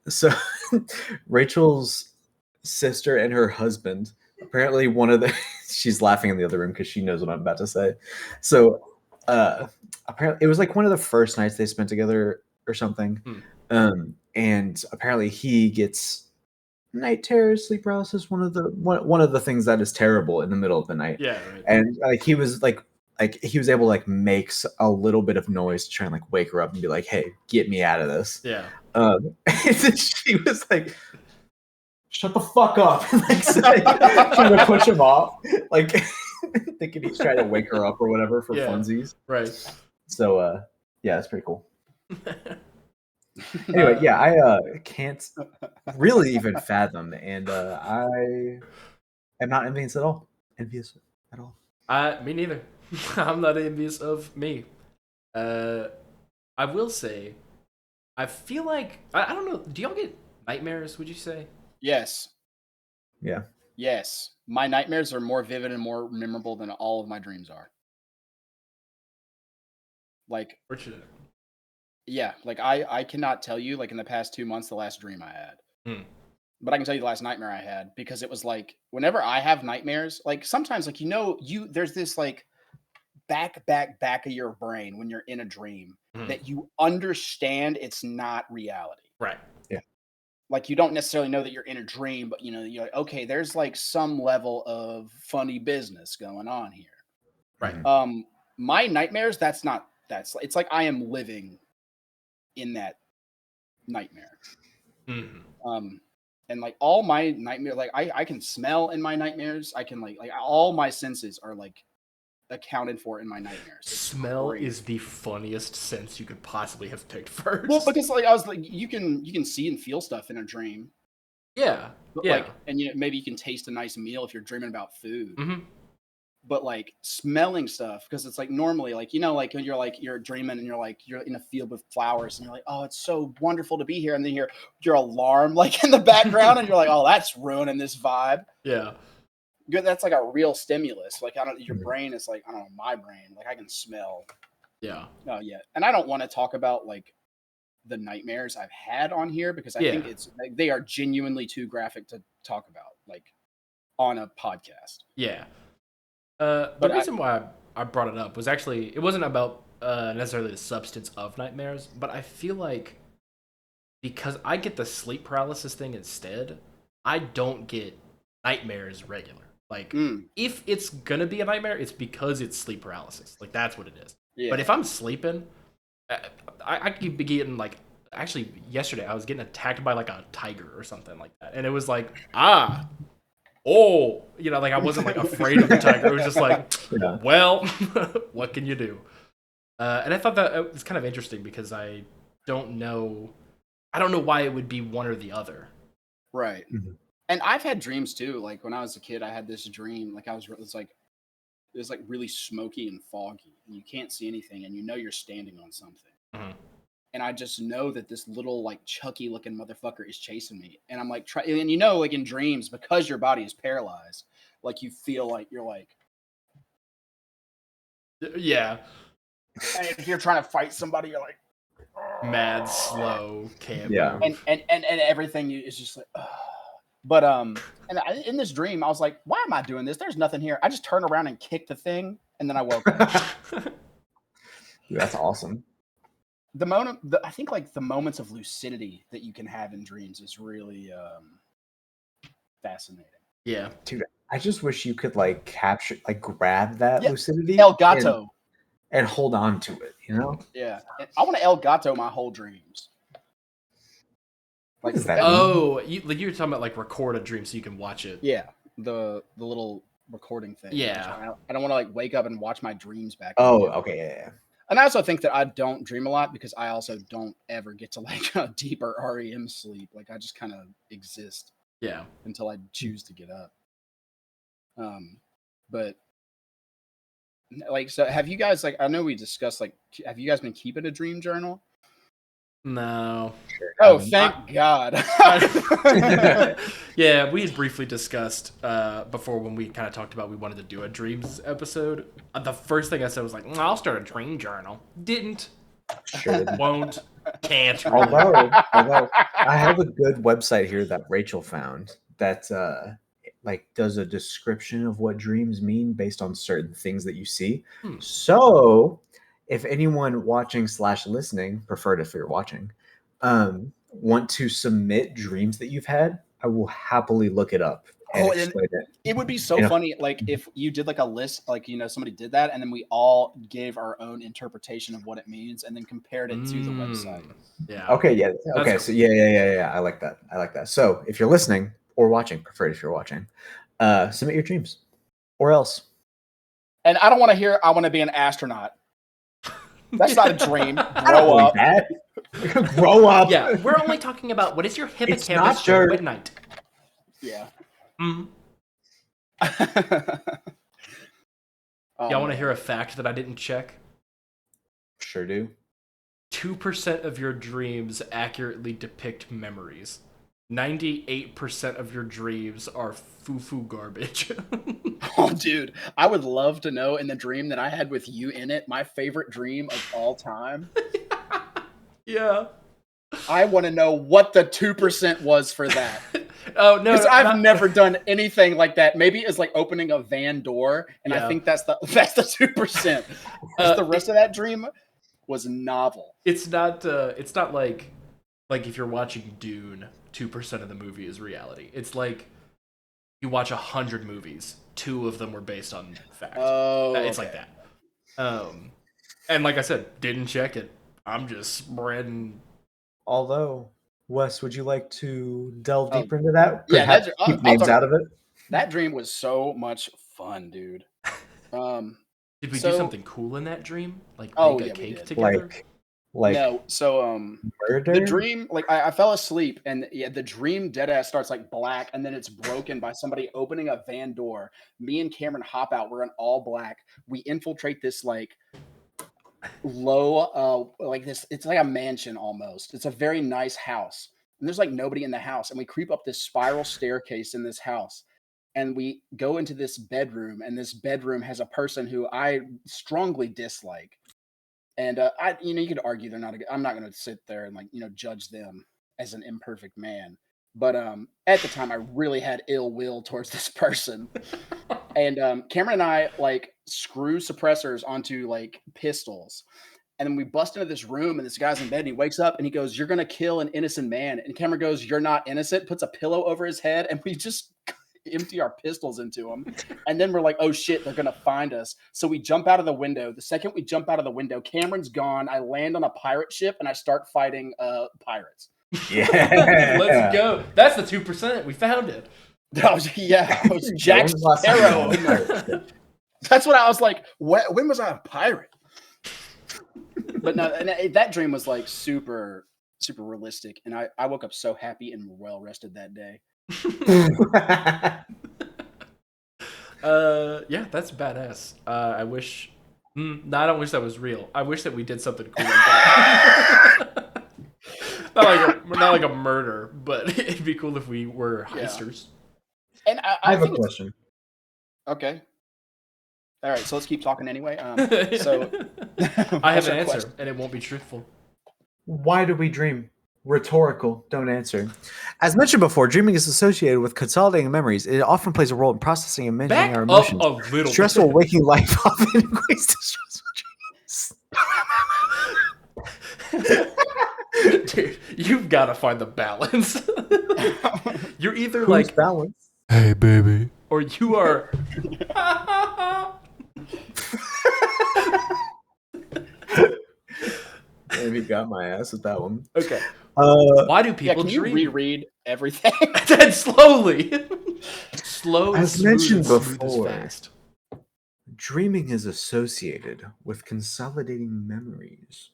So Rachel's sister and her husband, apparently one of the she's laughing in the other room because she knows what I'm about to say. So apparently it was like one of the first nights they spent together or something. And apparently he gets night terrors, sleep paralysis, one of the things that is terrible in the middle of the night. Yeah, right. And like he was he was able to like make a little bit of noise to try and like wake her up and be like, "Hey, get me out of this." Yeah. And then she was like, "Shut the fuck up!" And like trying to push him off, like thinking he's trying to wake her up or whatever for Yeah. funsies. Right. So yeah, that's pretty cool. Anyway, yeah, I can't really even fathom, and I am not envious at all. Envious at all. Me neither. I'm not envious of me. I will say, I feel like I don't know. Do y'all get nightmares? Would you say? Yes. Yeah. Yes. My nightmares are more vivid and more memorable than all of my dreams are. Like, Fortunate. yeah, like I cannot tell you like in the past 2 months the last dream I had. Hmm. But I can tell you the last nightmare I had because it was like whenever I have nightmares, like sometimes like there's this like back of your brain when you're in a dream Mhm. that you understand it's not reality. Right. Like you don't necessarily know that you're in a dream, but you're like, okay, there's like some level of funny business going on here. Right. Mhm. My nightmares, it's like I am living in that nightmare. Mhm. And like all my nightmare, like I can smell in my nightmares. I can like all my senses are like accounted for in my nightmares. It's Smell crazy. is the funniest sense you could possibly have picked first. Well, because like I was like you can see and feel stuff in a dream. yeah, But yeah. like and maybe you can taste a nice meal if you're dreaming about food. Hmm. But like smelling stuff because it's like normally like like when you're dreaming and you're in a field with flowers and you're like, oh, it's so wonderful to be here, and then you hear your alarm like in the background and you're like, oh, that's ruining this vibe. Yeah. Good, that's like a real stimulus. Like your Mhm. brain is like, I don't know, my brain, like I can smell. Yeah. Oh yeah, and I don't want to talk about like the nightmares I've had on here because I think Yeah. it's like, they are genuinely too graphic to talk about like on a podcast. Yeah. The But reason why I brought it up was actually it wasn't about necessarily the substance of nightmares, but I feel like because I get the sleep paralysis thing instead, I don't get nightmares regular. Like if it's gonna be a nightmare, it's because it's sleep paralysis. Like that's what it is. yeah, But if I'm sleeping, I, I could be getting like actually yesterday I was getting attacked by like a tiger or something like that, and it was like like I wasn't like afraid of the tiger. It was just like, Yeah. well, what can you do? And I thought that it was kind of interesting because I don't know why it would be one or the other. right. Mhm. And I've had dreams too. Like when I was a kid, I had this dream. Like it was like really smoky and foggy, and you can't see anything, and you're standing on something. Mhm. And I just know that this little like Chucky looking motherfucker is chasing me, and I'm like and like in dreams because your body is paralyzed, like you feel like you're like, Yeah, and if you're trying to fight somebody, you're like, mad slow, can't Yeah. move. and everything is just like, but in this dream, I was like, why am I doing this? There's nothing here. I just turned around and kicked the thing, and then I woke up. Dude, that's awesome. I think like the moments of lucidity that you can have in dreams is really fascinating. Yeah, Dude, I just wish you could like capture, like grab that Yeah, lucidity El Gato. and hold on to it, you know? Yeah, and I want to El Gato my whole dreams. What Like, does that mean? oh, you were talking about like record a dream so you can watch it. yeah, the little recording thing. Yeah. I don't want to like wake up and watch my dreams back. Oh, again. okay, yeah. And I also think that I don't dream a lot because I also don't ever get to like a deeper REM sleep. Like I just kind of exist Yeah. until I choose to get up. But like, so have you guys like? I know we discussed like, have you guys been keeping a dream journal? No. Oh, thank God. Yeah, we had briefly discussed before when we kind of talked about we wanted to do a dreams episode. The first thing I said was like, I'll start a dream journal. Didn't. Should. Won't. Can't. Although I have a good website here that Rachel found that like does a description of what dreams mean based on certain things that you see. So if anyone watching / listening, preferred if you're watching, want to submit dreams that you've had, I will happily look it up and explain it. It would be so funny, like if you did like a list, like somebody did that, and then we all gave our own interpretation of what it means, and then compared it to the website. Yeah. Okay. Yeah. Okay. That's So yeah. I like that. So if you're listening or watching, preferred if you're watching, submit your dreams, or else. And I don't want to hear. I want to be an astronaut. That's not a dream. Grow up. Grow up. Yeah, we're only talking about what is your hippocampus not show dirt. at night. Yeah. Mm. Oh, Y'all want to hear a fact that I didn't check? Sure do. 2% of your dreams accurately depict memories. 98% of your dreams are foo-foo garbage. Oh, dude, I would love to know in the dream that I had with you in it, my favorite dream of all time. Yeah. I want to know what the 2% was for that. Oh, no. Because I've never done anything like that. Maybe it's like opening a van door, and I Yeah. think that's the 2%. The rest of that dream was novel. It's not like if you're watching Dune, 2% of the movie is reality. It's like you watch 100 movies, 2 of them were based on fact. Oh, It's like that. And like I said, didn't check it. I'm just spreading. Although, Wes, would you like to delve Oh, deeper into that? yeah, Perhaps I'll keep names talk- out of it. That dream was so much fun, dude. Did we So- do something cool in that dream? Like Oh, bake yeah, a we cake did. together? Like No, so murder. the dream, like I fell asleep, and yeah, the dream dead ass starts like black, and then it's broken by somebody opening a van door. Me and Cameron hop out. We're in all black. We infiltrate this like low, like this. It's like a mansion almost. It's a very nice house, and there's like nobody in the house. And we creep up this spiral staircase in this house, and we go into this bedroom, and this bedroom has a person who I strongly dislike. And you could argue they're not. I'm not going to sit there and like judge them as an imperfect man. But at the time, I really had ill will towards this person. And Cameron and I like screw suppressors onto like pistols, and then we bust into this room, and this guy's in bed, and he wakes up, and he goes, "You're going to kill an innocent man." And Cameron goes, "You're not innocent." Puts a pillow over his head, and we just empty our pistols into him. And then we're like, oh shit, they're gonna find us. So we jump out of the window. The second we jump out of the window, Cameron's gone. I land on a pirate ship and I start fighting pirates. Yeah. Let's go. That's the 2%. We found it. I was Jack When was the last time you Sparrow. went on a pirate ship? That's what I was like. When was I a pirate? But no, and that dream was like super, super realistic. And I woke up so happy and well rested that day. Yeah, that's badass. I wish. No, I don't wish that was real. I wish that we did something cool like that. not like a murder, but it'd be cool if we were heisters. And I have a think question. okay. All right, so let's keep talking anyway. So I have what's an your answer, question? and it won't be truthful. Why do we dream? Rhetorical. Don't answer. As mentioned before, dreaming is associated with consolidating memories. It often plays a role in processing and managing Back our up emotions. a little Stressful bit. waking life often equates to stressful dreams. Dude, you've got to find the balance. You're either Who's like, balance? hey, baby, or you are. Maybe got my ass with that one. Okay. Uh, Why do Yeah, people can you dream? reread everything? Then slowly. Slow As is smooth, mentioned smooth is before. fast. dreaming is associated with consolidating memories.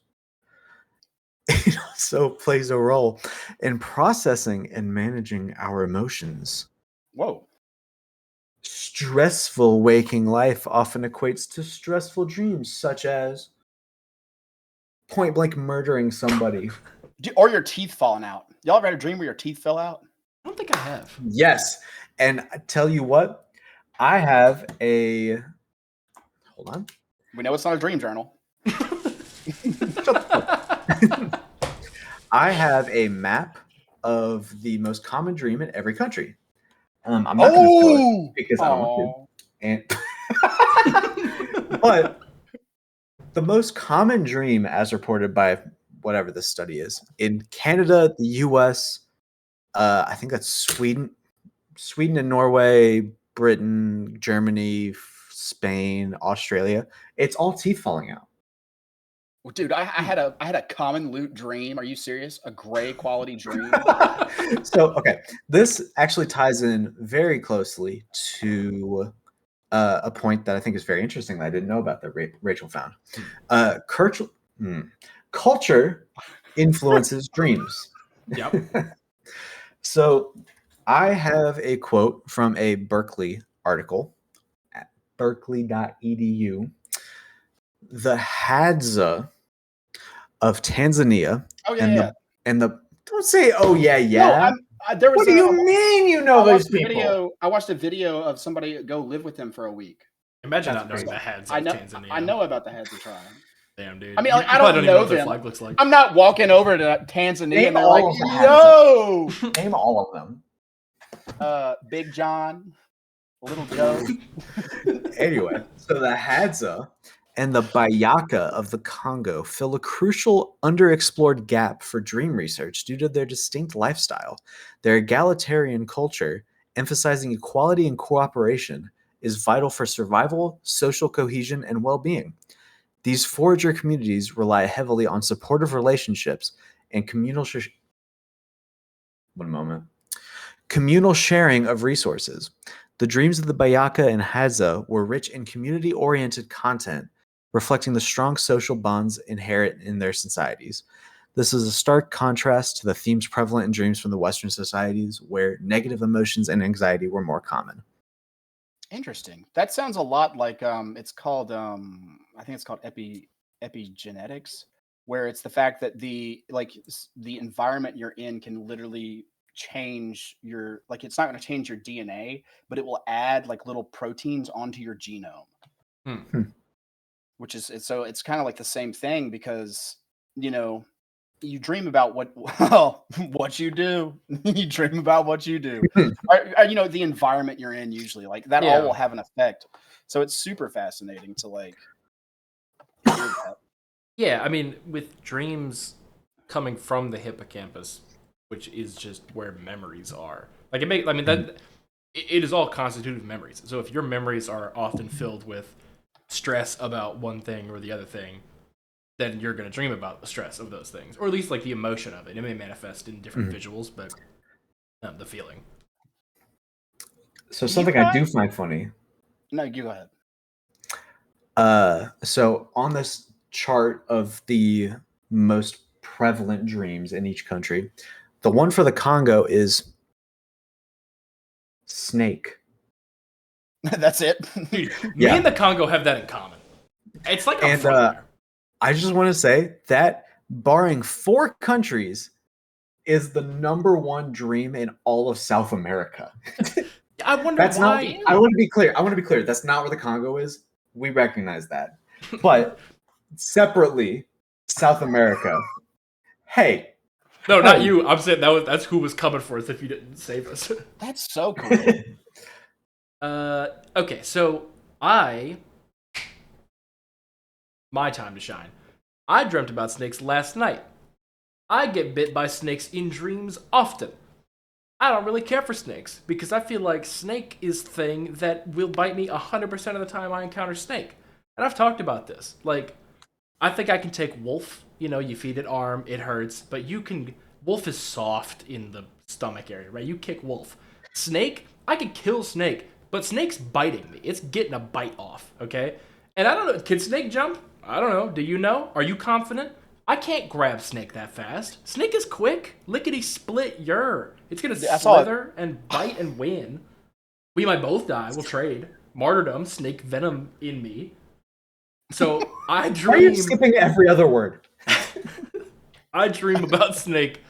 It also plays a role in processing and managing our emotions. Whoa. Stressful waking life often equates to stressful dreams, such as point blank murdering somebody. Or your teeth falling out. Y'all ever had a dream where your teeth fell out? I don't think I have. Yes. And I tell you what, I have a. Hold on. We know it's not a dream journal. I have a map of the most common dream in every country. I'm not going to tell it because I don't want to. And but the most common dream, as reported by whatever this study is, in Canada, the U.S., I think that's Sweden and Norway, Britain, Germany, Spain, Australia. It's all teeth falling out. Well, dude, I had a common loot dream. Are you serious? A gray quality dream? So, okay, this actually ties in very closely to a point that I think is very interesting that I didn't know about that Rachel found. Culture influences dreams. Yep. So, I have a quote from a Berkeley article at berkeley.edu. The Hadza of Tanzania Oh yeah, and yeah. the don't say oh yeah yeah. There was What do you mean you know those people? I watched a video of somebody go live with him for a week. Imagine That's not knowing crazy. the heads I of know. Tanzania. I know about the Hadza tribe. Damn, dude. I mean, you, like, you I probably don't even know what their them. flag looks like. I'm not walking over to Tanzania and they're all like, of the Hadza. "Yo, Name all of them. Big John, Little Joe." Anyway, so the Hadza and the Bayaka of the Congo fill a crucial underexplored gap for dream research due to their distinct lifestyle. Their egalitarian culture, emphasizing equality and cooperation, is vital for survival, social cohesion, and well-being. These forager communities rely heavily on supportive relationships and communal sharing of resources. The dreams of the Bayaka and Hadza were rich in community-oriented content, reflecting the strong social bonds inherent in their societies. This is a stark contrast to the themes prevalent in dreams from the Western societies, where negative emotions and anxiety were more common. Interesting. That sounds a lot like it's called I think it's called epigenetics, where it's the fact that the environment you're in can literally change your, like, it's not going to change your DNA, but it will add like little proteins onto your genome. Hmm. Which is so it's kind of like the same thing because you dream about what you do. You dream about what you do. Or, the environment you're in usually. Like that all will have an effect. So it's super fascinating to like hear that. Yeah, I mean, with dreams coming from the hippocampus, which is just where memories are. Like it is all constituted of memories. So if your memories are often filled with stress about one thing or the other thing, then you're going to dream about the stress of those things, or at least like the emotion of it. It may manifest in different visuals, but the feeling. So something I do find funny. No, you go ahead. So on this chart of the most prevalent dreams in each country, the one for the Congo is snake. That's it. Dude, me and the Congo have that in common. It's like I'm from there. I just want to say that, barring 4 countries, is the number one dream in all of South America. I wonder why. I want to be clear. That's not where the Congo is. We recognize that. But separately, South America. Hey. No, not you. I'm saying that's who was coming for us if you didn't save us. That's so cool. Okay, so my time to shine. I dreamt about snakes last night. I get bit by snakes in dreams often. I don't really care for snakes because I feel like snake is the thing that will bite me 100% of the time I encounter snake. And I've talked about this. Like, I think I can take wolf. You feed it arm, it hurts, but wolf is soft in the stomach area, right? You kick wolf. Snake, I can kill snake, but snake's biting me. It's getting a bite off, okay? And I don't know, can snake jump? I don't know. Do you know? Are you confident? I can't grab snake that fast. Snake is quick. Lickety split It's gonna slither and bite and win. We might both die. We'll trade. Martyrdom, snake venom in me. So I dream. Why are you skipping every other word? I dream about snake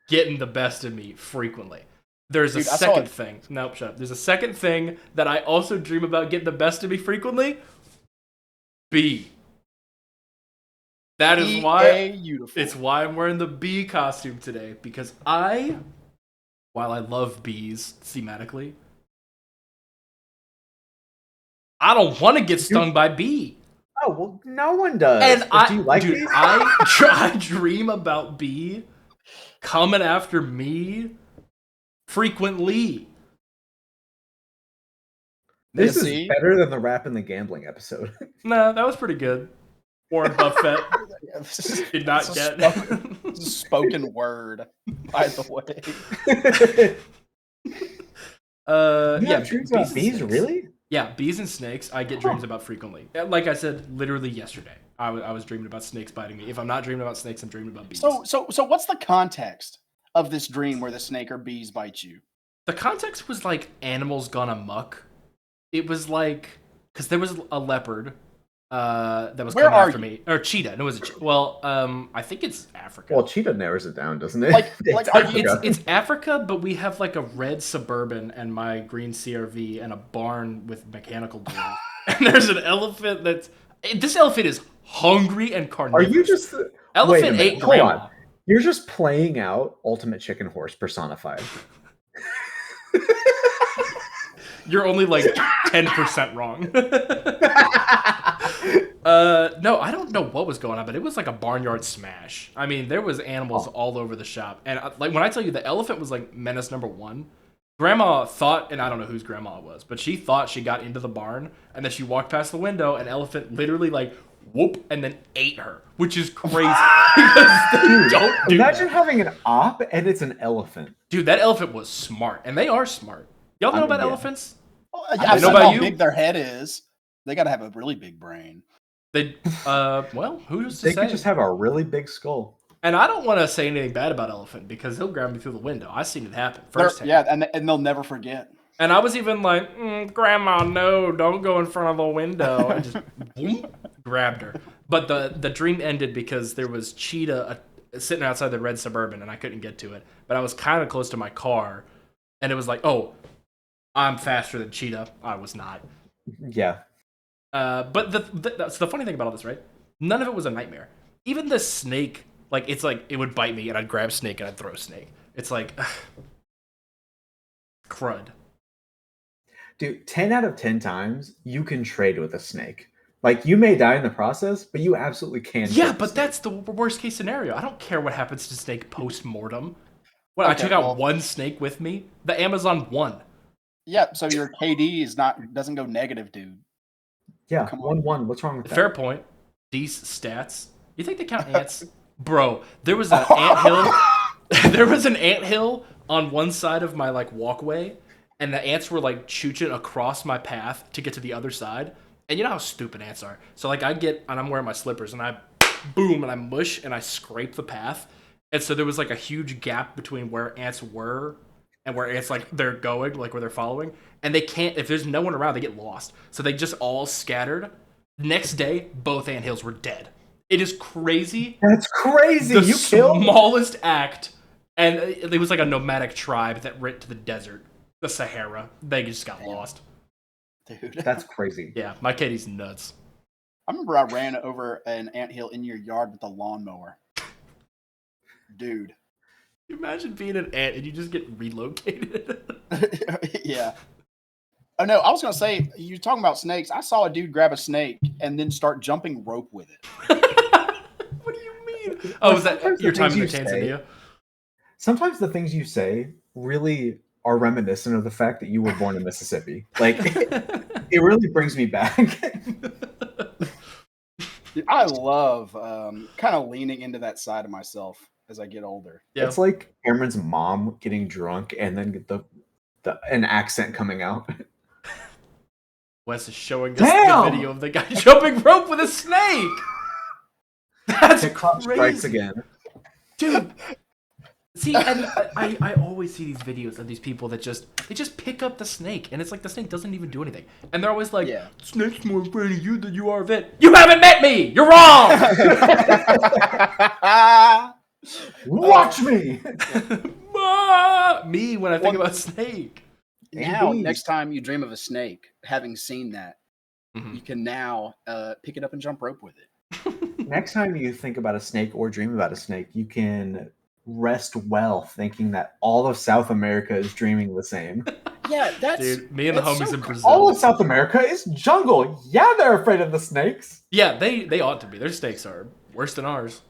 getting the best of me frequently. There's a second thing. Nope, shut up. There's a second thing that I also dream about getting the best of me frequently. Bee. That is why it's why I'm wearing the bee costume today, because while I love bees thematically, I don't want to get stung by bee. Oh, well, no one does. And do you like bees? I dream about bee coming after me frequently. This is better than the rap and the gambling episode. Nah, that was pretty good. Warren Buffett did not get spoken word, by the way. Yeah, dreams about bees, really? Yeah, bees and snakes I get dreams about frequently. Like I said, literally yesterday, I was dreaming about snakes biting me. If I'm not dreaming about snakes, I'm dreaming about bees. So what's the context of this dream where the snake or bees bite you? The context was like animals gone amok. It was like, because there was a leopard that was Where coming are after you? me. Or cheetah. No, it was well, I think it's Africa. Well, Cheetah narrows it down, doesn't it? Like, are you? It's Africa, but we have like a red Suburban and my green CRV and a barn with mechanical doors. And there's an elephant this elephant is hungry and Are carnivorous. you just wait a Elephant minute, ate hold grandma. on. You're just playing out Ultimate Chicken Horse personified. You're only like 10% wrong. No, I don't know what was going on, but it was like a barnyard smash. I mean, there was animals all over the shop, and like when I tell you the elephant was like menace number one. Grandma thought, and I don't know whose grandma it was, but she thought she got into the barn, and then she walked past the window, and elephant literally like whoop, and then ate her, which is crazy because they don't do Imagine that. having an op and it's an elephant. Dude, that elephant was smart, and they are smart. Y'all know I mean, about yeah. elephants? I know know about how you. big their head is. They got to have a really big brain. They, well, who's to They say? could just have a really big skull. And I don't want to say anything bad about elephant because he'll grab me through the window. I've seen it happen They're- firsthand. yeah, and they'll never forget. And I was even like, Grandma, no, don't go in front of the window. And just boom, grabbed her. But the dream ended because there was cheetah sitting outside the red Suburban, and I couldn't get to it. But I was kind of close to my car, and it was like, oh, I'm faster than cheetah. I was not. Yeah. But that's the funny thing about all this, right? None of it was a nightmare. Even the snake, like it's like it would bite me, and I'd grab snake and I'd throw snake. It's like crud. Dude, 10 out of 10 times you can trade with a snake. Like you may die in the process, but you absolutely can. Yeah, trade the but snake. that's the worst case scenario. I don't care what happens to snake post mortem. What I Okay, took out well- one snake with me. The Amazon won. Yeah, so your KD doesn't go negative, dude. Yeah, Come on. 1-1. What's wrong with that? Fair point. These stats. You think they count ants? Bro, there was an anthill. There was an anthill on one side of my like walkway, and the ants were like chooching across my path to get to the other side. And you know how stupid ants are. So like and I'm wearing my slippers, and I boom, and I mush, and I scrape the path. And so there was like a huge gap between where ants were and where ants like they're going, like where they're following. And they can't, if there's no one around, they get lost. So they just all scattered. Next day, both anthills were dead. It is crazy. That's crazy. The You killed. smallest act, and it was like a nomadic tribe that went to the desert, the Sahara. They just got lost. Dude. That's crazy. Yeah, my kitty's nuts. I remember I ran over an anthill in your yard with a lawnmower. Dude. Imagine being an ant and you just get relocated. Yeah. Oh no, I was gonna say you're talking about snakes. I saw a dude grab a snake and then start jumping rope with it. What do you mean? Oh, was that Sometimes the your time in things you say- Tanzania? Sometimes the things you say really are reminiscent of the fact that you were born in Mississippi. Like it really brings me back. Dude, I love kind of leaning into that side of myself as I get older. Yeah. It's like Cameron's mom getting drunk and then get an accent coming out. Wes is showing us Damn! the video of the guy jumping rope with a snake. That's TikTok strikes crazy, again. dude. See, and I always see these videos of these people that just pick up the snake, and it's like the snake doesn't even do anything, and they're always like, Yeah. "Snake's more afraid of you than you are of it." You haven't met me. You're wrong. Watch me. Me when I think about snake. Now, Indeed. next time you dream of a snake, having seen that, Mhm. you can now pick it up and jump rope with it. Next time you think about a snake or dream about a snake, you can rest well thinking that all of South America is dreaming the same. Yeah, that's Dude, me and the that's homies so in cool. Brazil. All of South America is jungle. Yeah, they're afraid of the snakes. Yeah, they ought to be. Their snakes are worse than ours.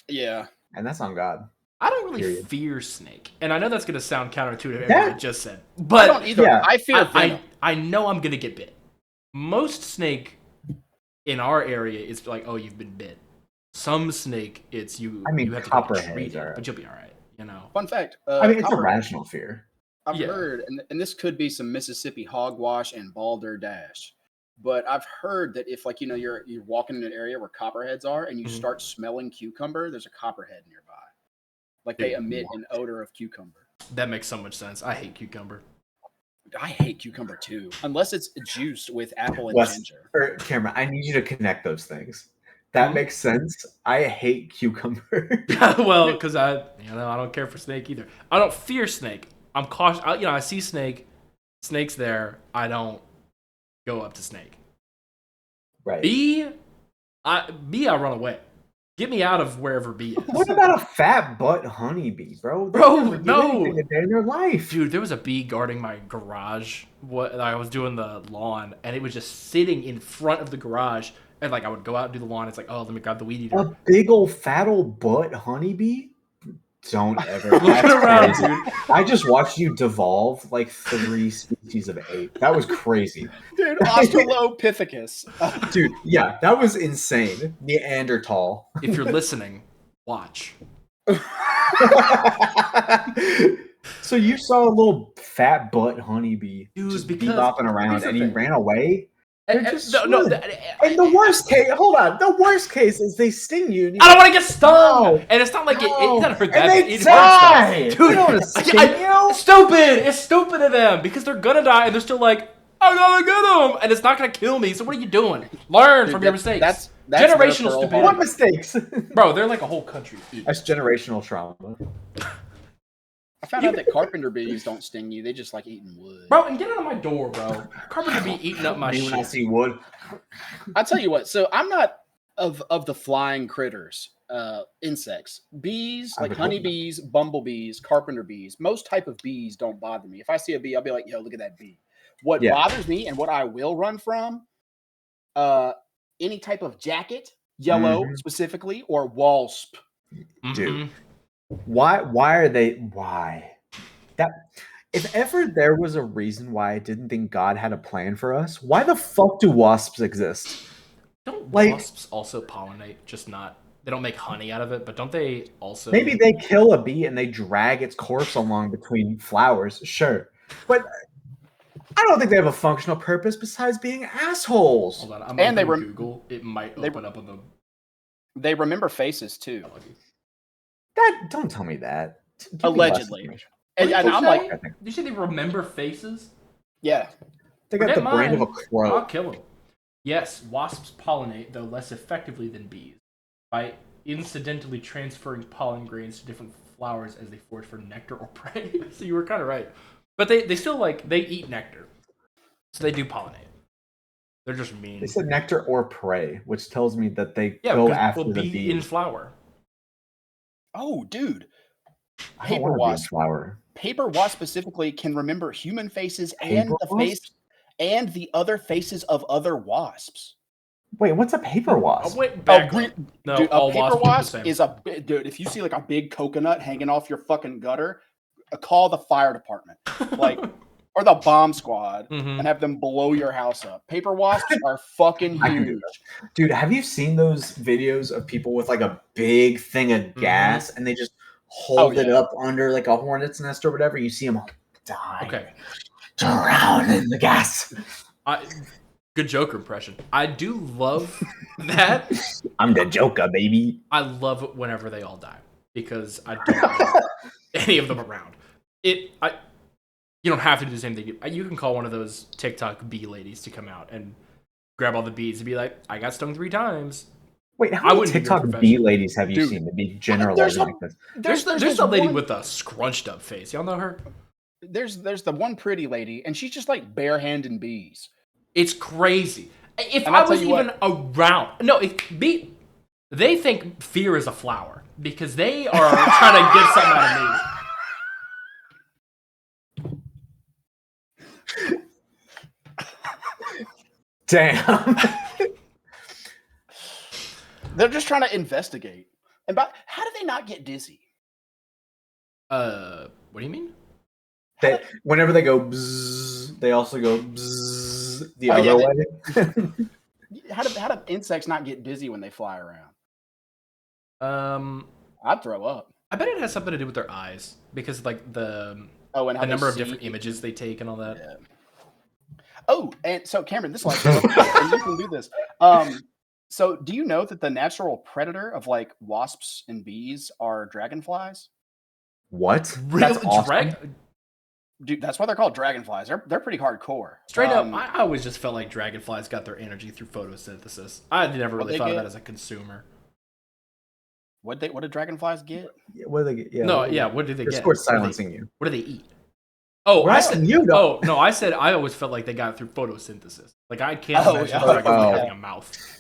Yeah. And that's on God. I don't really Period. fear snake, and I know that's gonna sound counterintuitive to everything Yeah. I just said, I but don't either. yeah, I fear venom. I know I'm gonna get bit. Most snake in our area is like, oh, you've been bit. Some snake, it's you. I mean, you have to copperheads get treated, are- but you'll be all right. You know. Fun fact. I mean, it's I've a rational fear. Yeah. heard, and this could be some Mississippi hogwash and balderdash, but I've heard that if, like, you're walking in an area where copperheads are, and you Mhm. start smelling cucumber, there's a copperhead nearby. Like they Dude, emit an odor of cucumber. That makes so much sense. I hate cucumber. I hate cucumber too, unless it's juiced with apple and Wes, ginger. or Cameron, I need you to connect those things. That Mhm. makes sense. I hate cucumber. Well, because I don't care for snake either. I don't fear snake. I'm cautious. I see snake's there. I don't go up to snake. Right. I run away. Get me out of wherever bee is. What about a fat butt honeybee, bro? They Bro, never do no. anything a day in their life. Dude, there was a bee guarding my garage. I was doing the lawn, and it was just sitting in front of the garage. And like I would go out and do the lawn. It's like, oh, let me grab the weed eater. A big old fat old butt honeybee? Don't ever. Looking That's around, crazy. dude. I just watched you devolve like 3 species of ape. That was crazy. Dude, Australopithecus. Dude, yeah, that was insane. Neanderthal. If you're listening, watch. So you saw a little fat butt honeybee Dude, just because bopping around here's the and he thing. ran away? They're just No, swimming. And the worst case, hold on, the worst case is they sting you. And you I don't want to get stung. No. And it's not like it doesn't hurt that and bad. they It die. hurts, They though. don't Dude, wanna sting you. stupid. It's stupid of them because they're gonna die and they're still like, I gotta get them, and it's not gonna kill me. So what are you doing? Learn Dude, from your mistakes. That's generational their Pearl stupidity. What Harbor. mistakes? Bro, they're like a whole country. That's generational trauma. I found out that carpenter bees don't sting you; they just like eating wood. Bro, and get out of my door, bro. Carpenter be eating up my Me when I shit. see wood. I'll tell you what. So I'm not of the flying critters, insects, bees I like would hope not. honeybees, bumblebees, carpenter bees. Most type of bees don't bother me. If I see a bee, I'll be like, "Yo, look at that bee." What Yeah. bothers me and what I will run from, any type of jacket, yellow Mhm. specifically, or wasp. Mhm. Dude. Why are they why? That if ever there was a reason why I didn't think God had a plan for us, why the fuck do wasps exist? Don't Like- wasps also pollinate? Just not. They don't make honey out of it, but don't they also? Maybe they kill a bee and they drag its corpse along between flowers, sure. But I don't think they have a functional purpose besides being assholes. Hold on, I'm And they opening rem- Google. It might they- open up on the. They remember faces too. Don't tell me that. Give me less Allegedly. information. And, and I'm like, Did you say they remember faces? yeah. They got Forget the brain of a mine. crow. I'll kill them. Yes, wasps pollinate, though less effectively than bees, by incidentally transferring pollen grains to different flowers as they forage for nectar or prey. So you were kind of right. But they still they eat nectar. So they do pollinate. They're just mean. They said nectar or prey, which tells me that they Yeah, go because after we'll the be bee. in flower. Oh, dude. I don't Paper wanna be in wasp. flower. Paper wasp specifically can remember human faces and Paper the face wasps? and the other faces of other wasps. Wait, what's a paper I'll wasp? wait back. re- No, Dude, all a paper wasps are the wasp same. is dude. If you see like a big coconut hanging off your fucking gutter, call the fire department, like, or the bomb squad, Mhm. and have them blow your house up. Paper wasps are fucking I can do huge. Dude, have you seen those videos of people with like a big thing of gas and they just hold it yeah. up under like a hornet's nest or whatever? You see them all die. Okay. Drown in the gas. Good Joker impression. I do love that. I'm the Joker, baby. I love it whenever they all die because I don't want any of them around. You don't have to do the same thing. You can call one of those TikTok bee ladies to come out and grab all the bees and be like, "I got stung 3 times." Wait, I how many wouldn't be your TikTok profession. bee ladies have you Dude, seen to be there's generalizing a- like this? There's this the lady one- with a scrunched up face. Y'all know her? There's the one pretty lady, and she's just like barehanding bees. It's crazy. If And I I'll tell was you even around, no, they think fear is a flower because they are trying to get something out of me. Damn. They're just trying to investigate. And how do they not get dizzy? What do you mean? Whenever they go bzzz, they also go bzzz the Oh, other yeah, way. How do insects not get dizzy when they fly around? I'd throw up. I bet it has something to do with their eyes because like the Oh, and how they number of see- different images they take and all that. Yeah. Oh, and so Cameron, this is like, and you can do this. So do you know that the natural predator of like wasps and bees are dragonflies? What? Real That's awesome. dude, that's why they're called dragonflies. They're pretty hardcore. Straight up, I always just felt like dragonflies got their energy through photosynthesis. I never What really they thought of get? that as a consumer. What did dragonflies get? Yeah, what do they get? Yeah, No, what- yeah. What do they get? Discord's What do they- silencing you. What do they eat? Oh, We're I asking said. you, though. Oh no, I said I always felt like they got it through photosynthesis. Like I can't Oh, imagine yeah. a dragonfly Oh. having a mouth.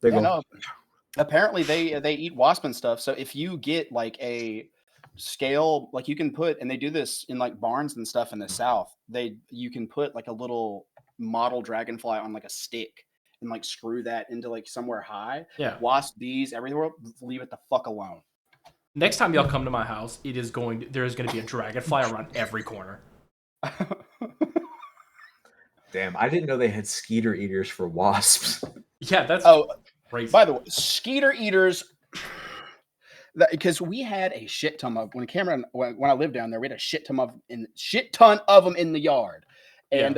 They Yeah, go. no. Apparently they eat wasp and stuff. So if you get like a scale, like you can put, and they do this in like barns and stuff in the south. You can put like a little model dragonfly on like a stick and like screw that into like somewhere high. Yeah. Wasp, bees, everywhere. Leave it the fuck alone. Next time y'all come to my house, there's going to be a dragonfly around every corner. Damn, I didn't know they had skeeter eaters for wasps. Yeah, that's Oh, crazy. by the way, skeeter eaters. Because we had a shit ton of when Cameron when I lived down there, we had a shit ton of them in the yard, and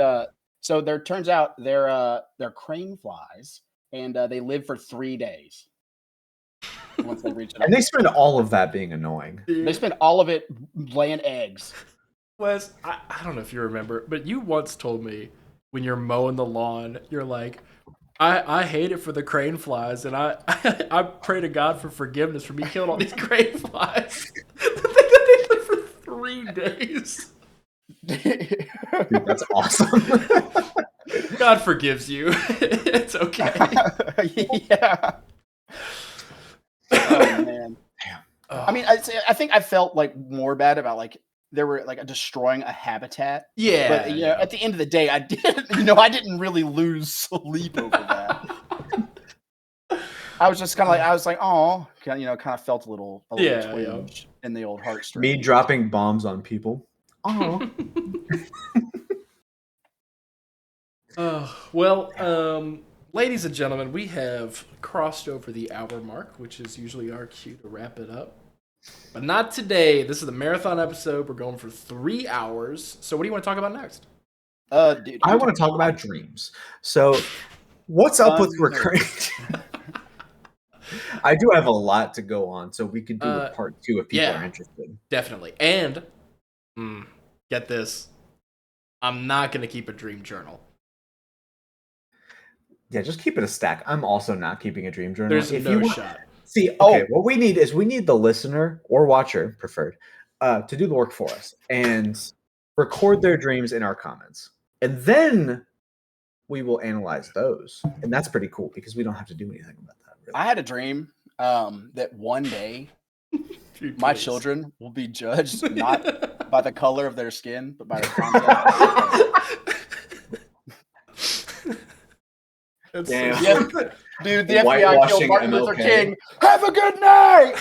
so there turns out they're crane flies, and they live for 3 days. Once they reach it, And they spend all of that being annoying. they spend all of it laying eggs. Wes, I don't know if you remember, but you once told me when you're mowing the lawn, you're like, I hate it for the crane flies, and I I pray to God for forgiveness for me killing all these crane flies. The thing that they live for 3 days. Dude, that's awesome. God forgives you. It's okay. Yeah. Oh man. I mean, I think I felt like more bad about like they were like destroying a habitat. yeah. But you know, at the end of the day, I didn't really lose sleep over that. I was just kind of like, oh, kind of felt a little Yeah, twinge in the old heartstrings. Me dropping bombs on people. Oh, Well, ladies and gentlemen, we have crossed over the hour mark, which is usually our cue to wrap it up. But not today. This is the marathon episode. We're going for 3 hours. So what do you want to talk about next? Dude, I want to talk about dreams. So, what's up with Thunder. recurring? I do have a lot to go on, so we could do a part 2 if people yeah. are interested. Definitely. And, get this. I'm not going to keep a dream journal. Yeah, just keep it a stack. I'm also not keeping a dream journal. There's If no you want- shot. See, okay, what we need is the listener or watcher, preferred, to do the work for us and record their dreams in our comments. And then we will analyze those. And that's pretty cool because we don't have to do anything about that. Really. I had a dream that one day Dude, my please. children will be judged not by the color of their skin, but by their content. That's Damn. so Yeah. good. Dude, the FBI killed Whitewashing Martin Luther MLK. King. Have a good night.